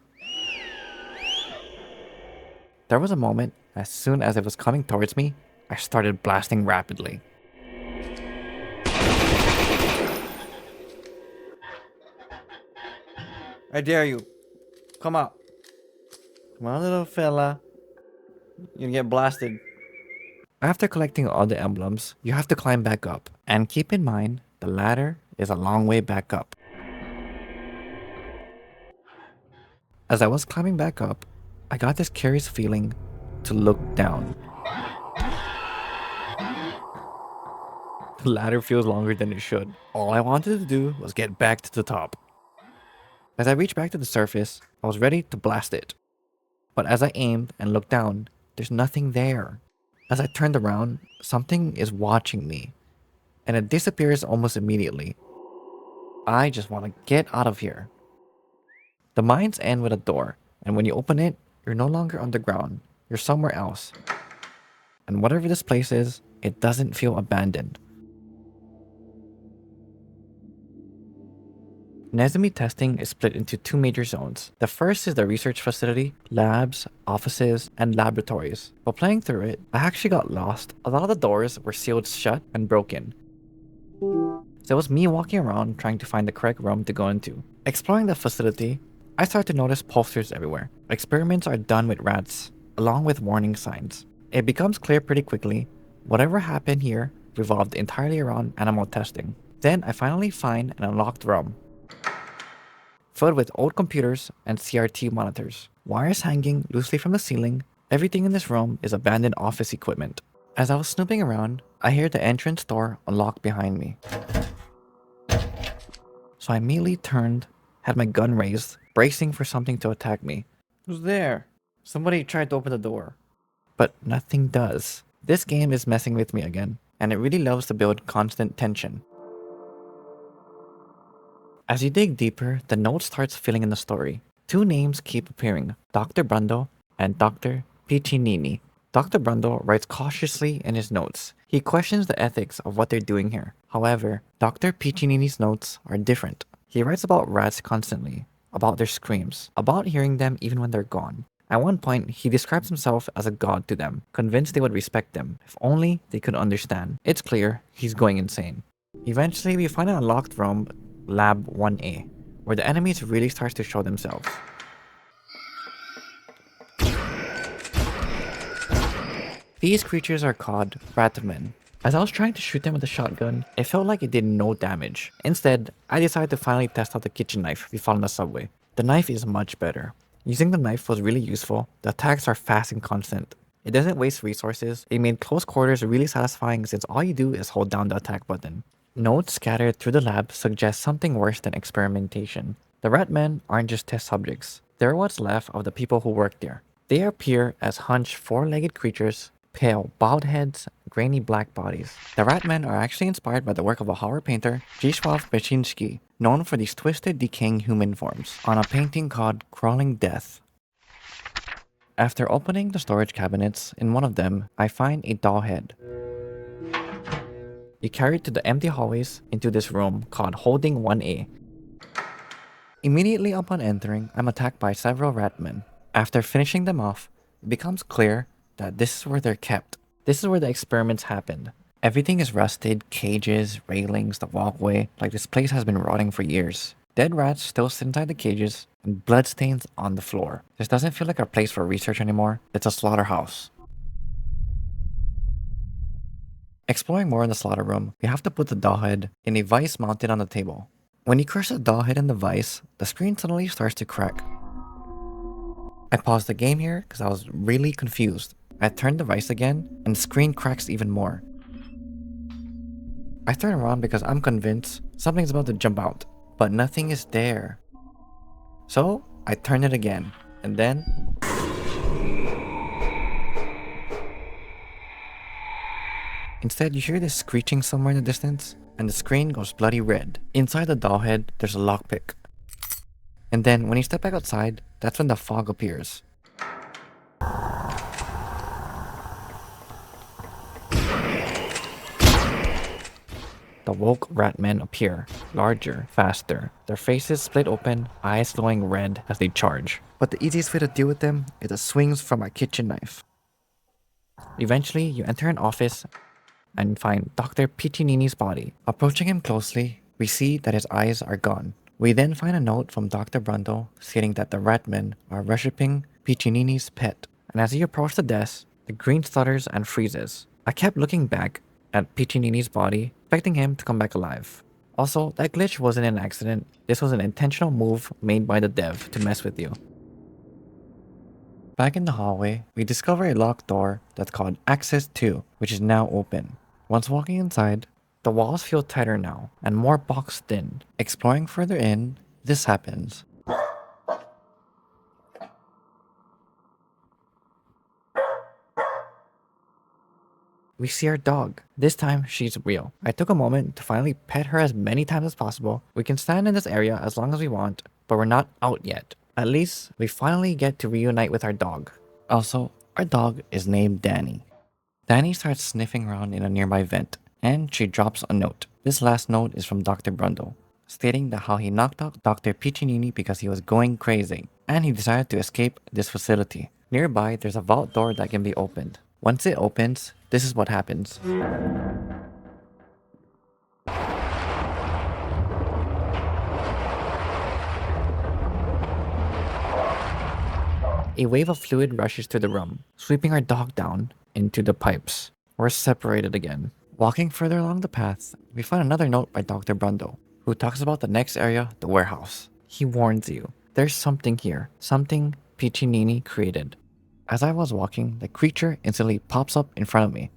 There was a moment, as soon as it was coming towards me, I started blasting rapidly. I dare you. Come out. Come on, little fella. You get blasted. After collecting all the emblems, you have to climb back up. And keep in mind, the ladder is a long way back up. As I was climbing back up, I got this curious feeling to look down. The ladder feels longer than it should. All I wanted to do was get back to the top. As I reached back to the surface, I was ready to blast it. But as I aimed and looked down, there's nothing there. As I turned around, something is watching me, and it disappears almost immediately. I just want to get out of here. The mines end with a door, and when you open it, you're no longer underground, you're somewhere else. And whatever this place is, it doesn't feel abandoned. Nezumi Testing is split into two major zones. The first is the research facility, labs, offices, and laboratories. While playing through it, I actually got lost. A lot of the doors were sealed shut and broken. So it was me walking around trying to find the correct room to go into. Exploring the facility, I started to notice posters everywhere. Experiments are done with rats, along with warning signs. It becomes clear pretty quickly, whatever happened here revolved entirely around animal testing. Then I finally find an unlocked room, filled with old computers and CRT monitors. Wires hanging loosely from the ceiling, everything in this room is abandoned office equipment. As I was snooping around, I hear the entrance door unlock behind me. So I immediately turned, had my gun raised, bracing for something to attack me. Who's there? Somebody tried to open the door. But nothing does. This game is messing with me again, and it really loves to build constant tension. As you dig deeper, the note starts filling in the story. Two names keep appearing, Dr. Brando and Dr. Piccinini. Dr. Brando writes cautiously in his notes. He questions the ethics of what they're doing here. However, Dr. Piccinini's notes are different. He writes about rats constantly, about their screams, about hearing them even when they're gone. At one point, he describes himself as a god to them, convinced they would respect them, if only they could understand. It's clear he's going insane. Eventually, we find an unlocked room, Lab 1A, where the enemies really starts to show themselves. These creatures are called ratmen. As I was trying to shoot them with a shotgun, it felt like it did no damage. Instead, I decided to finally test out the kitchen knife we found on the subway. The knife is much better. Using the knife was really useful. The attacks are fast and constant. It doesn't waste resources. It made close quarters really satisfying since all you do is hold down the attack button. Notes scattered through the lab suggest something worse than experimentation. The ratmen aren't just test subjects. They're what's left of the people who worked there. They appear as hunched four-legged creatures, pale, bowed heads, grainy black bodies. The ratmen are actually inspired by the work of a horror painter, Zdzisław Beksiński, known for these twisted, decaying human forms, on a painting called Crawling Death. After opening the storage cabinets, in one of them, I find a doll head. You carry it to the empty hallways into this room called Holding 1A. Immediately upon entering, I'm attacked by several ratmen. After finishing them off, it becomes clear that this is where they're kept. This is where the experiments happened. Everything is rusted, cages, railings, the walkway, like this place has been rotting for years. Dead rats still sit inside the cages, and bloodstains on the floor. This doesn't feel like a place for research anymore, it's a slaughterhouse. Exploring more in the slaughter room, we have to put the doll head in a vise mounted on the table. When you crush the doll head in the vise, the screen suddenly starts to crack. I paused the game here because I was really confused. I turned the vise again, and the screen cracks even more. I turn around because I'm convinced something's about to jump out, but nothing is there. So, I turn it again, and then... Instead, you hear this screeching somewhere in the distance, and the screen goes bloody red. Inside the doll head, there's a lockpick. And then, when you step back outside, that's when the fog appears. The woke ratmen appear, larger, faster. Their faces split open, eyes glowing red as they charge. But the easiest way to deal with them is the swings from a kitchen knife. Eventually, you enter an office and find Dr. Piccinini's body. Approaching him closely, we see that his eyes are gone. We then find a note from Dr. Brando stating that the ratmen are worshipping Piccinini's pet. And as he approached the desk, the green stutters and freezes. I kept looking back at Piccinini's body, expecting him to come back alive. Also, that glitch wasn't an accident. This was an intentional move made by the dev to mess with you. Back in the hallway, we discover a locked door that's called Access 2, which is now open. Once walking inside, the walls feel tighter now and more boxed in. Exploring further in, this happens. we see our dog. This time, she's real. I took a moment to finally pet her as many times as possible. We can stand in this area as long as we want, but we're not out yet. At least, we finally get to reunite with our dog. Also, our dog is named Danny. Danny starts sniffing around in a nearby vent, and she drops a note. This last note is from Dr. Brundle, stating that how he knocked out Dr. Piccinini because he was going crazy, and he decided to escape this facility. Nearby, there's a vault door that can be opened. Once it opens, this is what happens. A wave of fluid rushes through the room, sweeping our dog down into the pipes. We're separated again. Walking further along the path, we find another note by Dr. Brundle, who talks about the next area, the warehouse. He warns you, there's something here, something Piccinini created. As I was walking, the creature instantly pops up in front of me.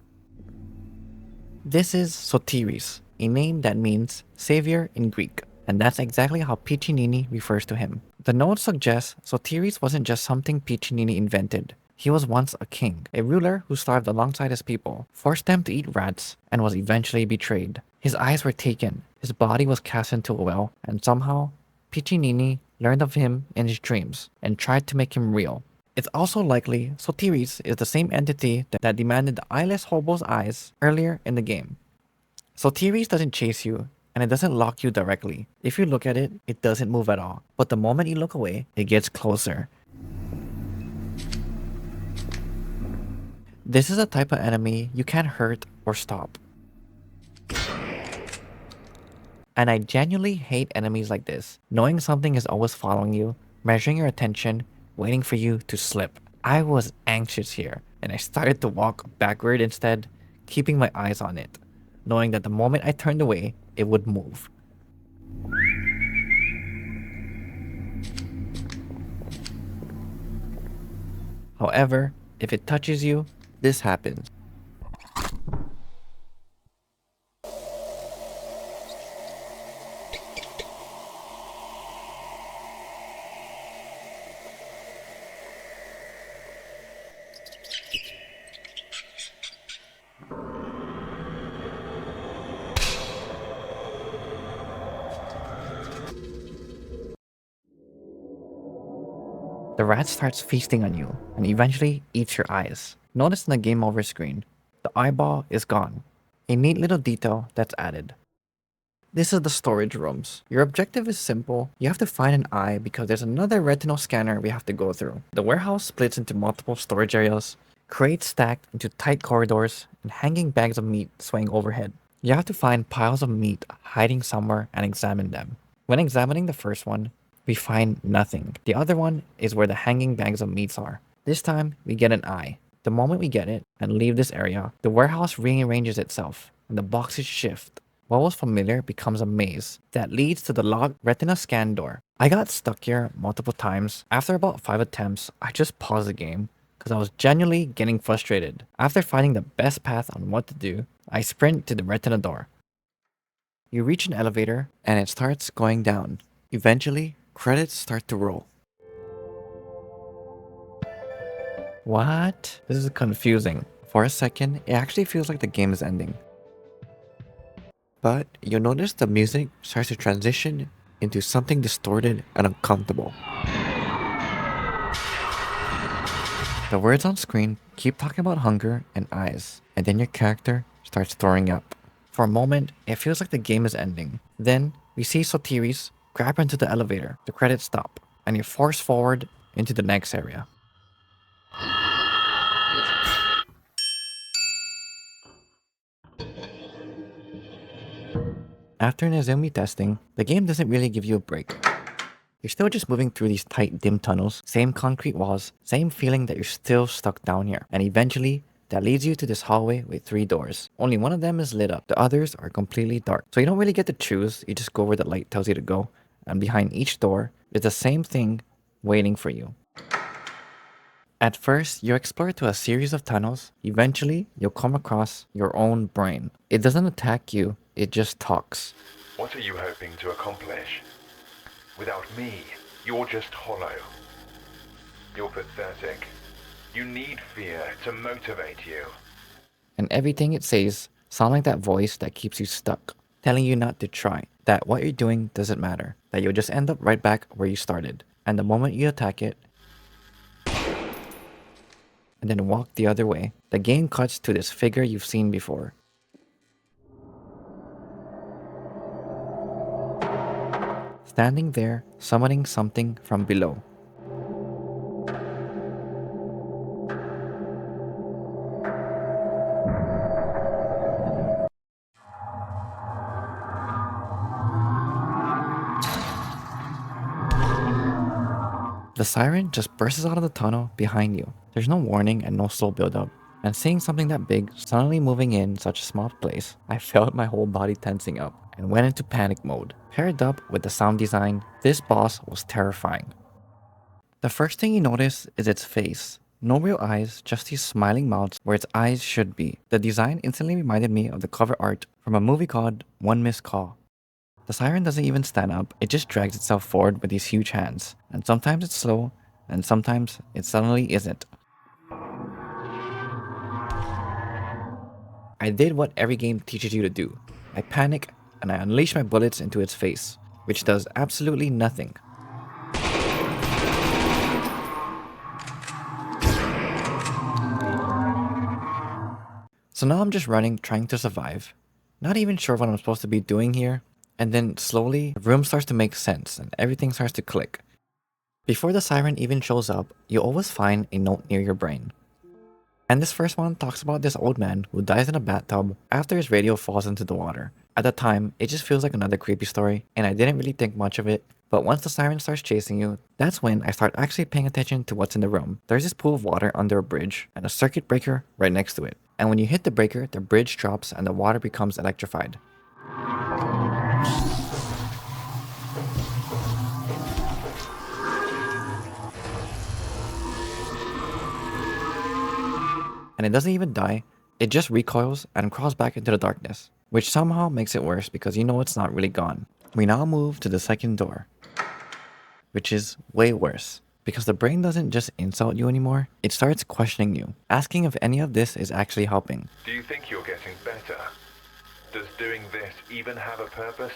This is Sotiris, a name that means savior in Greek, and that's exactly how Piccinini refers to him. The note suggests Sotiris wasn't just something Piccinini invented. He was once a king, a ruler who starved alongside his people, forced them to eat rats, and was eventually betrayed. His eyes were taken, his body was cast into a well, and somehow, Piccinini learned of him in his dreams and tried to make him real. It's also likely Sotiris is the same entity that demanded the eyeless hobo's eyes earlier in the game. Sotiris doesn't chase you, and it doesn't lock you directly. If you look at it, it doesn't move at all. But the moment you look away, it gets closer. This is a type of enemy you can't hurt or stop. And I genuinely hate enemies like this, knowing something is always following you, measuring your attention, waiting for you to slip. I was anxious here, and I started to walk backward instead, keeping my eyes on it, knowing that the moment I turned away, it would move. However, if it touches you, this happens. The rat starts feasting on you and eventually eats your eyes. Notice in the game over screen, the eyeball is gone. A neat little detail that's added. This is the storage rooms. Your objective is simple. You have to find an eye because there's another retinal scanner we have to go through. The warehouse splits into multiple storage areas, crates stacked into tight corridors, and hanging bags of meat swaying overhead. You have to find piles of meat hiding somewhere and examine them. When examining the first one, we find nothing. The other one is where the hanging bags of meats are. This time, we get an eye. The moment we get it and leave this area, the warehouse rearranges itself and the boxes shift. What was familiar becomes a maze that leads to the locked retina scan door. I got stuck here multiple times. After about 5 attempts, I just paused the game because I was genuinely getting frustrated. After finding the best path on what to do, I sprint to the retina door. You reach an elevator and it starts going down. Eventually, credits start to roll. What? This is confusing. For a second, it actually feels like the game is ending. But you'll notice the music starts to transition into something distorted and uncomfortable. The words on screen keep talking about hunger and eyes, and then your character starts throwing up. For a moment, it feels like the game is ending. Then, we see Sotiris grab into the elevator, the credits stop, and you're forced forward into the next area. After Nezumi Testing, the game doesn't really give you a break. You're still just moving through these tight, dim tunnels, same concrete walls, same feeling that you're still stuck down here. And eventually, that leads you to this hallway with 3 doors. Only one of them is lit up, the others are completely dark. So you don't really get to choose, you just go where the light tells you to go. And behind each door is the same thing waiting for you. At first, you explore through a series of tunnels. Eventually, you'll come across your own brain. It doesn't attack you, it just talks. What are you hoping to accomplish? Without me, you're just hollow. You're pathetic. You need fear to motivate you. and everything it says sounds like that voice that keeps you stuck, telling you not to try, that what you're doing doesn't matter, that you'll just end up right back where you started. And the moment you attack it, and then walk the other way, the game cuts to this figure you've seen before. Standing there, summoning something from below. The siren just bursts out of the tunnel behind you. There's no warning and no slow build-up. And seeing something that big suddenly moving in such a small place, I felt my whole body tensing up and went into panic mode. Paired up with the sound design, this boss was terrifying. The first thing you notice is its face. No real eyes, just these smiling mouths where its eyes should be. The design instantly reminded me of the cover art from a movie called One Missed Call. The siren doesn't even stand up, it just drags itself forward with these huge hands. And sometimes it's slow, and sometimes it suddenly isn't. I did what every game teaches you to do. I panic, and I unleash my bullets into its face, which does absolutely nothing. So now I'm just running, trying to survive. Not even sure what I'm supposed to be doing here. And then slowly, the room starts to make sense and everything starts to click. Before the siren even shows up, you always find a note near your brain. And this first one talks about this old man who dies in a bathtub after his radio falls into the water. At the time, it just feels like another creepy story, and I didn't really think much of it. But once the siren starts chasing you, that's when I start actually paying attention to what's in the room. There's this pool of water under a bridge, and a circuit breaker right next to it. And when you hit the breaker, the bridge drops and the water becomes electrified. And it doesn't even die, it just recoils and crawls back into the darkness, which somehow makes it worse because you know it's not really gone. We now move to the second door, which is way worse, because the brain doesn't just insult you anymore, it starts questioning you, asking if any of this is actually helping. Do you think you're getting better? Does doing this even have a purpose?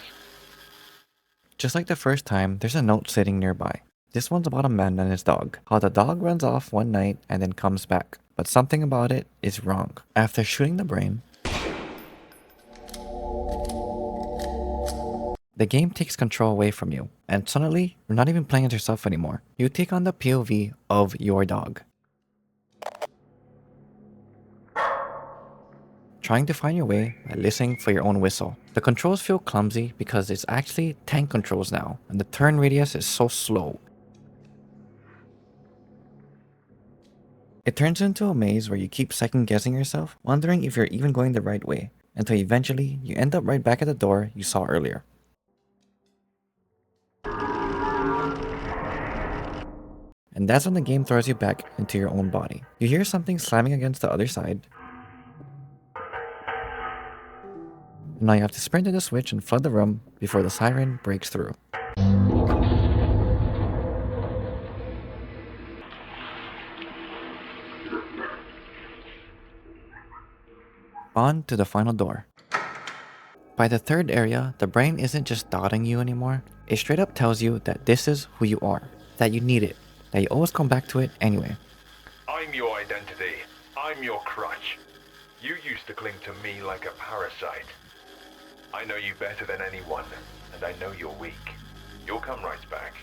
Just like the first time, there's a note sitting nearby. This one's about a man and his dog, how the dog runs off one night and then comes back. But something about it is wrong. After shooting the brain, the game takes control away from you, and suddenly, you're not even playing as yourself anymore. You take on the POV of your dog. Trying to find your way by listening for your own whistle. The controls feel clumsy because it's actually tank controls now, and the turn radius is so slow. It turns into a maze where you keep second guessing yourself, wondering if you're even going the right way, until eventually you end up right back at the door you saw earlier. And that's when the game throws you back into your own body. You hear something slamming against the other side. Now you have to sprint to the switch and flood the room before the siren breaks through. On to the final door. By the third area, the brain isn't just doubting you anymore. It straight up tells you that this is who you are, that you need it, that you always come back to it anyway. I'm your identity. I'm your crutch. You used to cling to me like a parasite. I know you better than anyone, and I know you're weak. You'll come right back.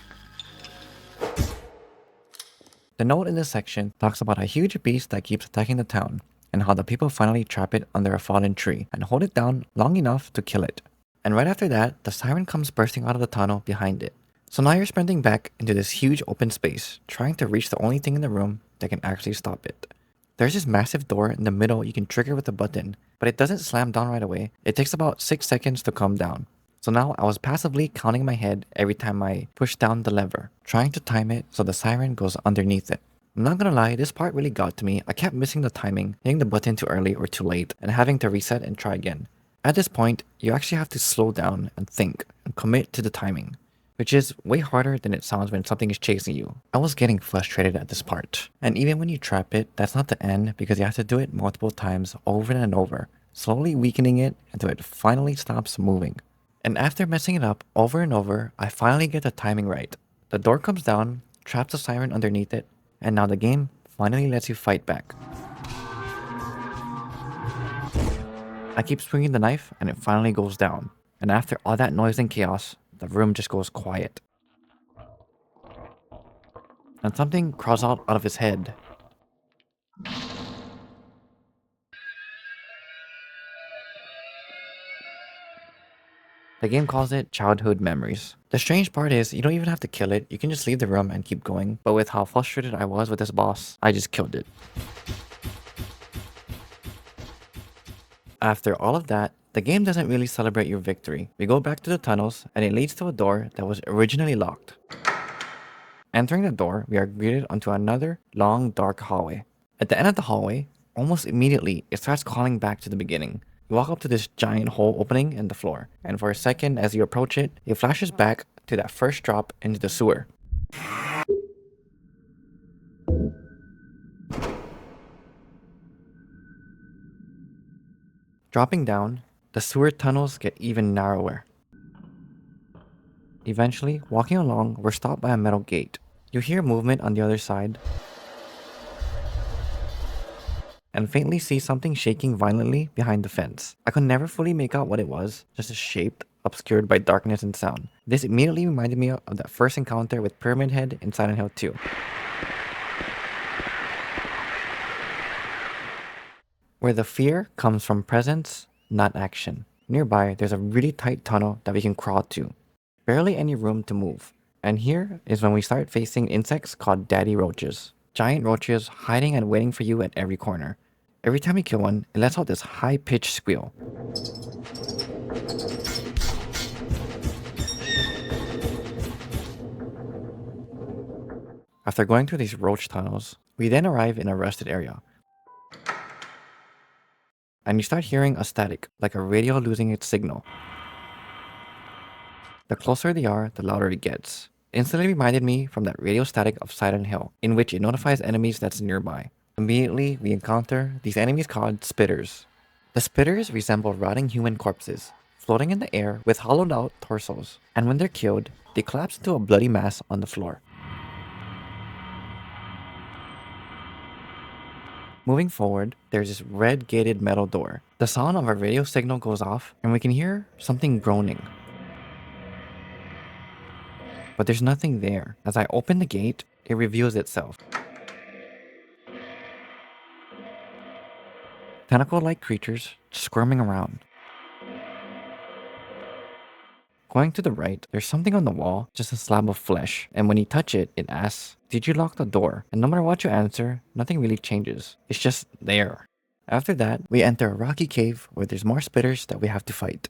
The note in this section talks about a huge beast that keeps attacking the town, and how the people finally trap it under a fallen tree and hold it down long enough to kill it. And right after that, the siren comes bursting out of the tunnel behind it. So now you're sprinting back into this huge open space, trying to reach the only thing in the room that can actually stop it. There's this massive door in the middle you can trigger with a button, but it doesn't slam down right away. It takes about 6 seconds to come down. So now I was passively counting my head every time I push down the lever, trying to time it so the siren goes underneath it. I'm not gonna lie, this part really got to me. I kept missing the timing, hitting the button too early or too late, and having to reset and try again. At this point, you actually have to slow down and think, and commit to the timing, which is way harder than it sounds when something is chasing you. I was getting frustrated at this part. And even when you trap it, that's not the end because you have to do it multiple times over and over, slowly weakening it until it finally stops moving. And after messing it up over and over, I finally get the timing right. The door comes down, traps the siren underneath it, and now the game finally lets you fight back. I keep swinging the knife and it finally goes down. And after all that noise and chaos, the room just goes quiet. And something crawls out of his head. The game calls it childhood memories. The strange part is you don't even have to kill it, you can just leave the room and keep going. But with how frustrated I was with this boss, I just killed it. After all of that, the game doesn't really celebrate your victory. We go back to the tunnels and it leads to a door that was originally locked. Entering the door, we are greeted onto another long dark hallway. At the end of the hallway, almost immediately, it starts calling back to the beginning. You walk up to this giant hole opening in the floor, and for a second as you approach it, it flashes back to that first drop into the sewer. Dropping down, the sewer tunnels get even narrower. Eventually, walking along, we're stopped by a metal gate. You hear movement on the other side, and faintly see something shaking violently behind the fence. I could never fully make out what it was, just a shape obscured by darkness and sound. This immediately reminded me of that first encounter with Pyramid Head in Silent Hill 2. Where the fear comes from presence, not action. Nearby, there's a really tight tunnel that we can crawl to. Barely any room to move. And here is when we start facing insects called daddy roaches. Giant roaches hiding and waiting for you at every corner. Every time you kill one, it lets out this high-pitched squeal. After going through these roach tunnels, we then arrive in a rusted area. And you start hearing a static, like a radio losing its signal. The closer they are, the louder it gets. Instantly reminded me from that radio static of Siren Hill, in which it notifies enemies that's nearby. Immediately, we encounter these enemies called spitters. The spitters resemble rotting human corpses, floating in the air with hollowed out torsos, and when they're killed, they collapse into a bloody mass on the floor. Moving forward, there's this red gated metal door. The sound of a radio signal goes off, and we can hear something groaning. But there's nothing there. As I open the gate, it reveals itself. Tentacle-like creatures squirming around. Going to the right, there's something on the wall, just a slab of flesh, and when you touch it, it asks, "Did you lock the door?" And no matter what you answer, nothing really changes. It's just there. After that, we enter a rocky cave where there's more spitters that we have to fight.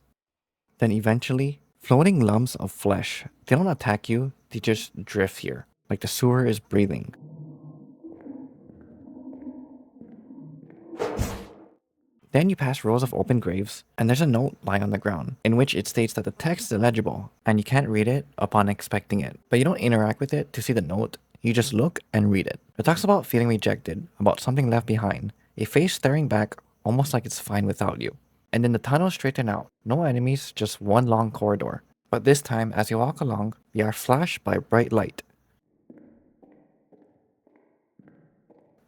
Then eventually, floating lumps of flesh. They don't attack you, they just drift here, like the sewer is breathing. Then you pass rows of open graves, and there's a note lying on the ground, in which it states that the text is illegible, and you can't read it upon expecting it. But you don't interact with it to see the note, you just look and read it. It talks about feeling rejected, about something left behind, a face staring back, almost like it's fine without you. And then the tunnels straighten out, no enemies, just one long corridor. But this time, as you walk along, you are flashed by bright light.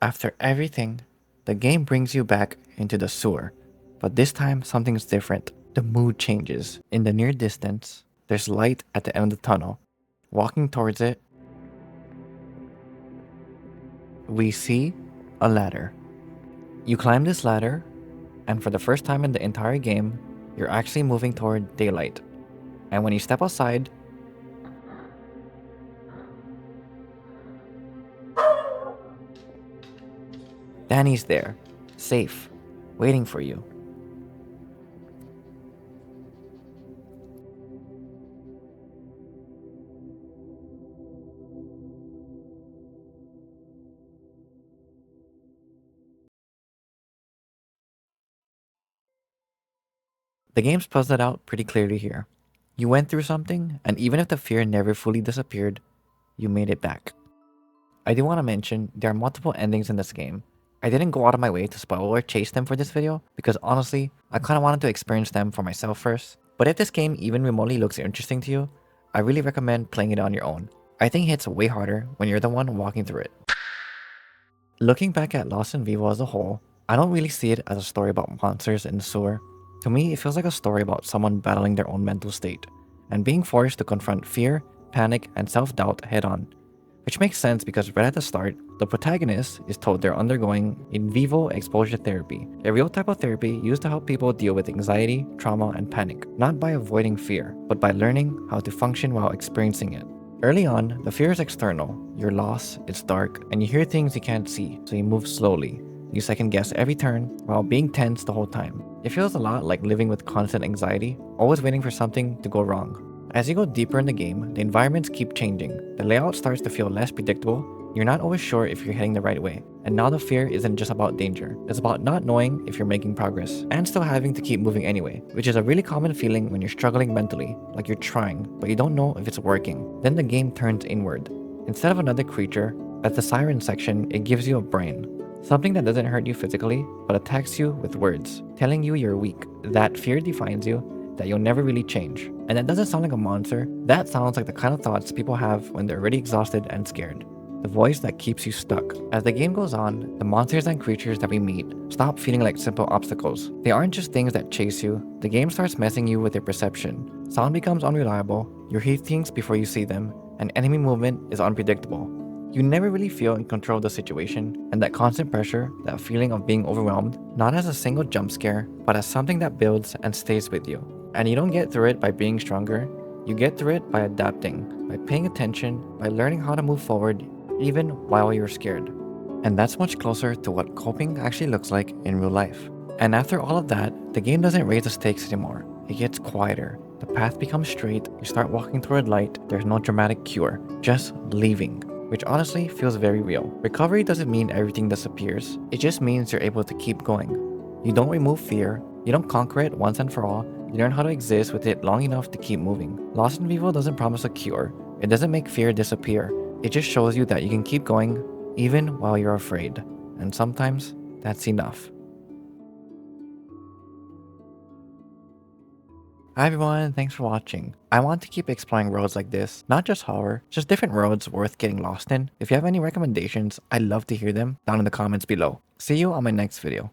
After everything, the game brings you back into the sewer. But this time, something's different. The mood changes. In the near distance, there's light at the end of the tunnel. Walking towards it, we see a ladder. You climb this ladder, and for the first time in the entire game, you're actually moving toward daylight. And when you step outside, Danny's there, safe, waiting for you. The game's puzzled out pretty clearly here. You went through something, and even if the fear never fully disappeared, you made it back. I do want to mention there are multiple endings in this game. I didn't go out of my way to spoil or chase them for this video because honestly, I kind of wanted to experience them for myself first. But if this game even remotely looks interesting to you, I really recommend playing it on your own. I think it hits way harder when you're the one walking through it. Looking back at Lost in Vivo as a whole, I don't really see it as a story about monsters in the sewer. To me, it feels like a story about someone battling their own mental state and being forced to confront fear, panic, and self-doubt head-on. Which makes sense because right at the start, the protagonist is told they're undergoing in vivo exposure therapy, a real type of therapy used to help people deal with anxiety, trauma, and panic, not by avoiding fear, but by learning how to function while experiencing it. Early on, the fear is external. You're lost, it's dark, and you hear things you can't see, so you move slowly. You second guess every turn while being tense the whole time. It feels a lot like living with constant anxiety, always waiting for something to go wrong. As you go deeper in the game, the environments keep changing. The layout starts to feel less predictable. You're not always sure if you're heading the right way. And now the fear isn't just about danger. It's about not knowing if you're making progress and still having to keep moving anyway, which is a really common feeling when you're struggling mentally, like you're trying, but you don't know if it's working. Then the game turns inward. Instead of another creature, at the Siren section, it gives you a brain. Something that doesn't hurt you physically, but attacks you with words, telling you you're weak. That fear defines you, that you'll never really change. And that doesn't sound like a monster, that sounds like the kind of thoughts people have when they're already exhausted and scared. The voice that keeps you stuck. As the game goes on, the monsters and creatures that we meet stop feeling like simple obstacles. They aren't just things that chase you, the game starts messing you with your perception. Sound becomes unreliable, you hear things before you see them, and enemy movement is unpredictable. You never really feel in control of the situation, and that constant pressure, that feeling of being overwhelmed, not as a single jump scare, but as something that builds and stays with you. And you don't get through it by being stronger, you get through it by adapting, by paying attention, by learning how to move forward, even while you're scared. And that's much closer to what coping actually looks like in real life. And after all of that, the game doesn't raise the stakes anymore. It gets quieter. The path becomes straight, you start walking toward light, there's no dramatic cure, just leaving. Which honestly feels very real. Recovery doesn't mean everything disappears, it just means you're able to keep going. You don't remove fear, you don't conquer it once and for all, you learn how to exist with it long enough to keep moving. Lost in Vivo doesn't promise a cure, it doesn't make fear disappear, it just shows you that you can keep going even while you're afraid. And sometimes, that's enough. Hi everyone, thanks for watching. I want to keep exploring roads like this, not just horror, just different roads worth getting lost in. If you have any recommendations, I'd love to hear them down in the comments below. See you on my next video.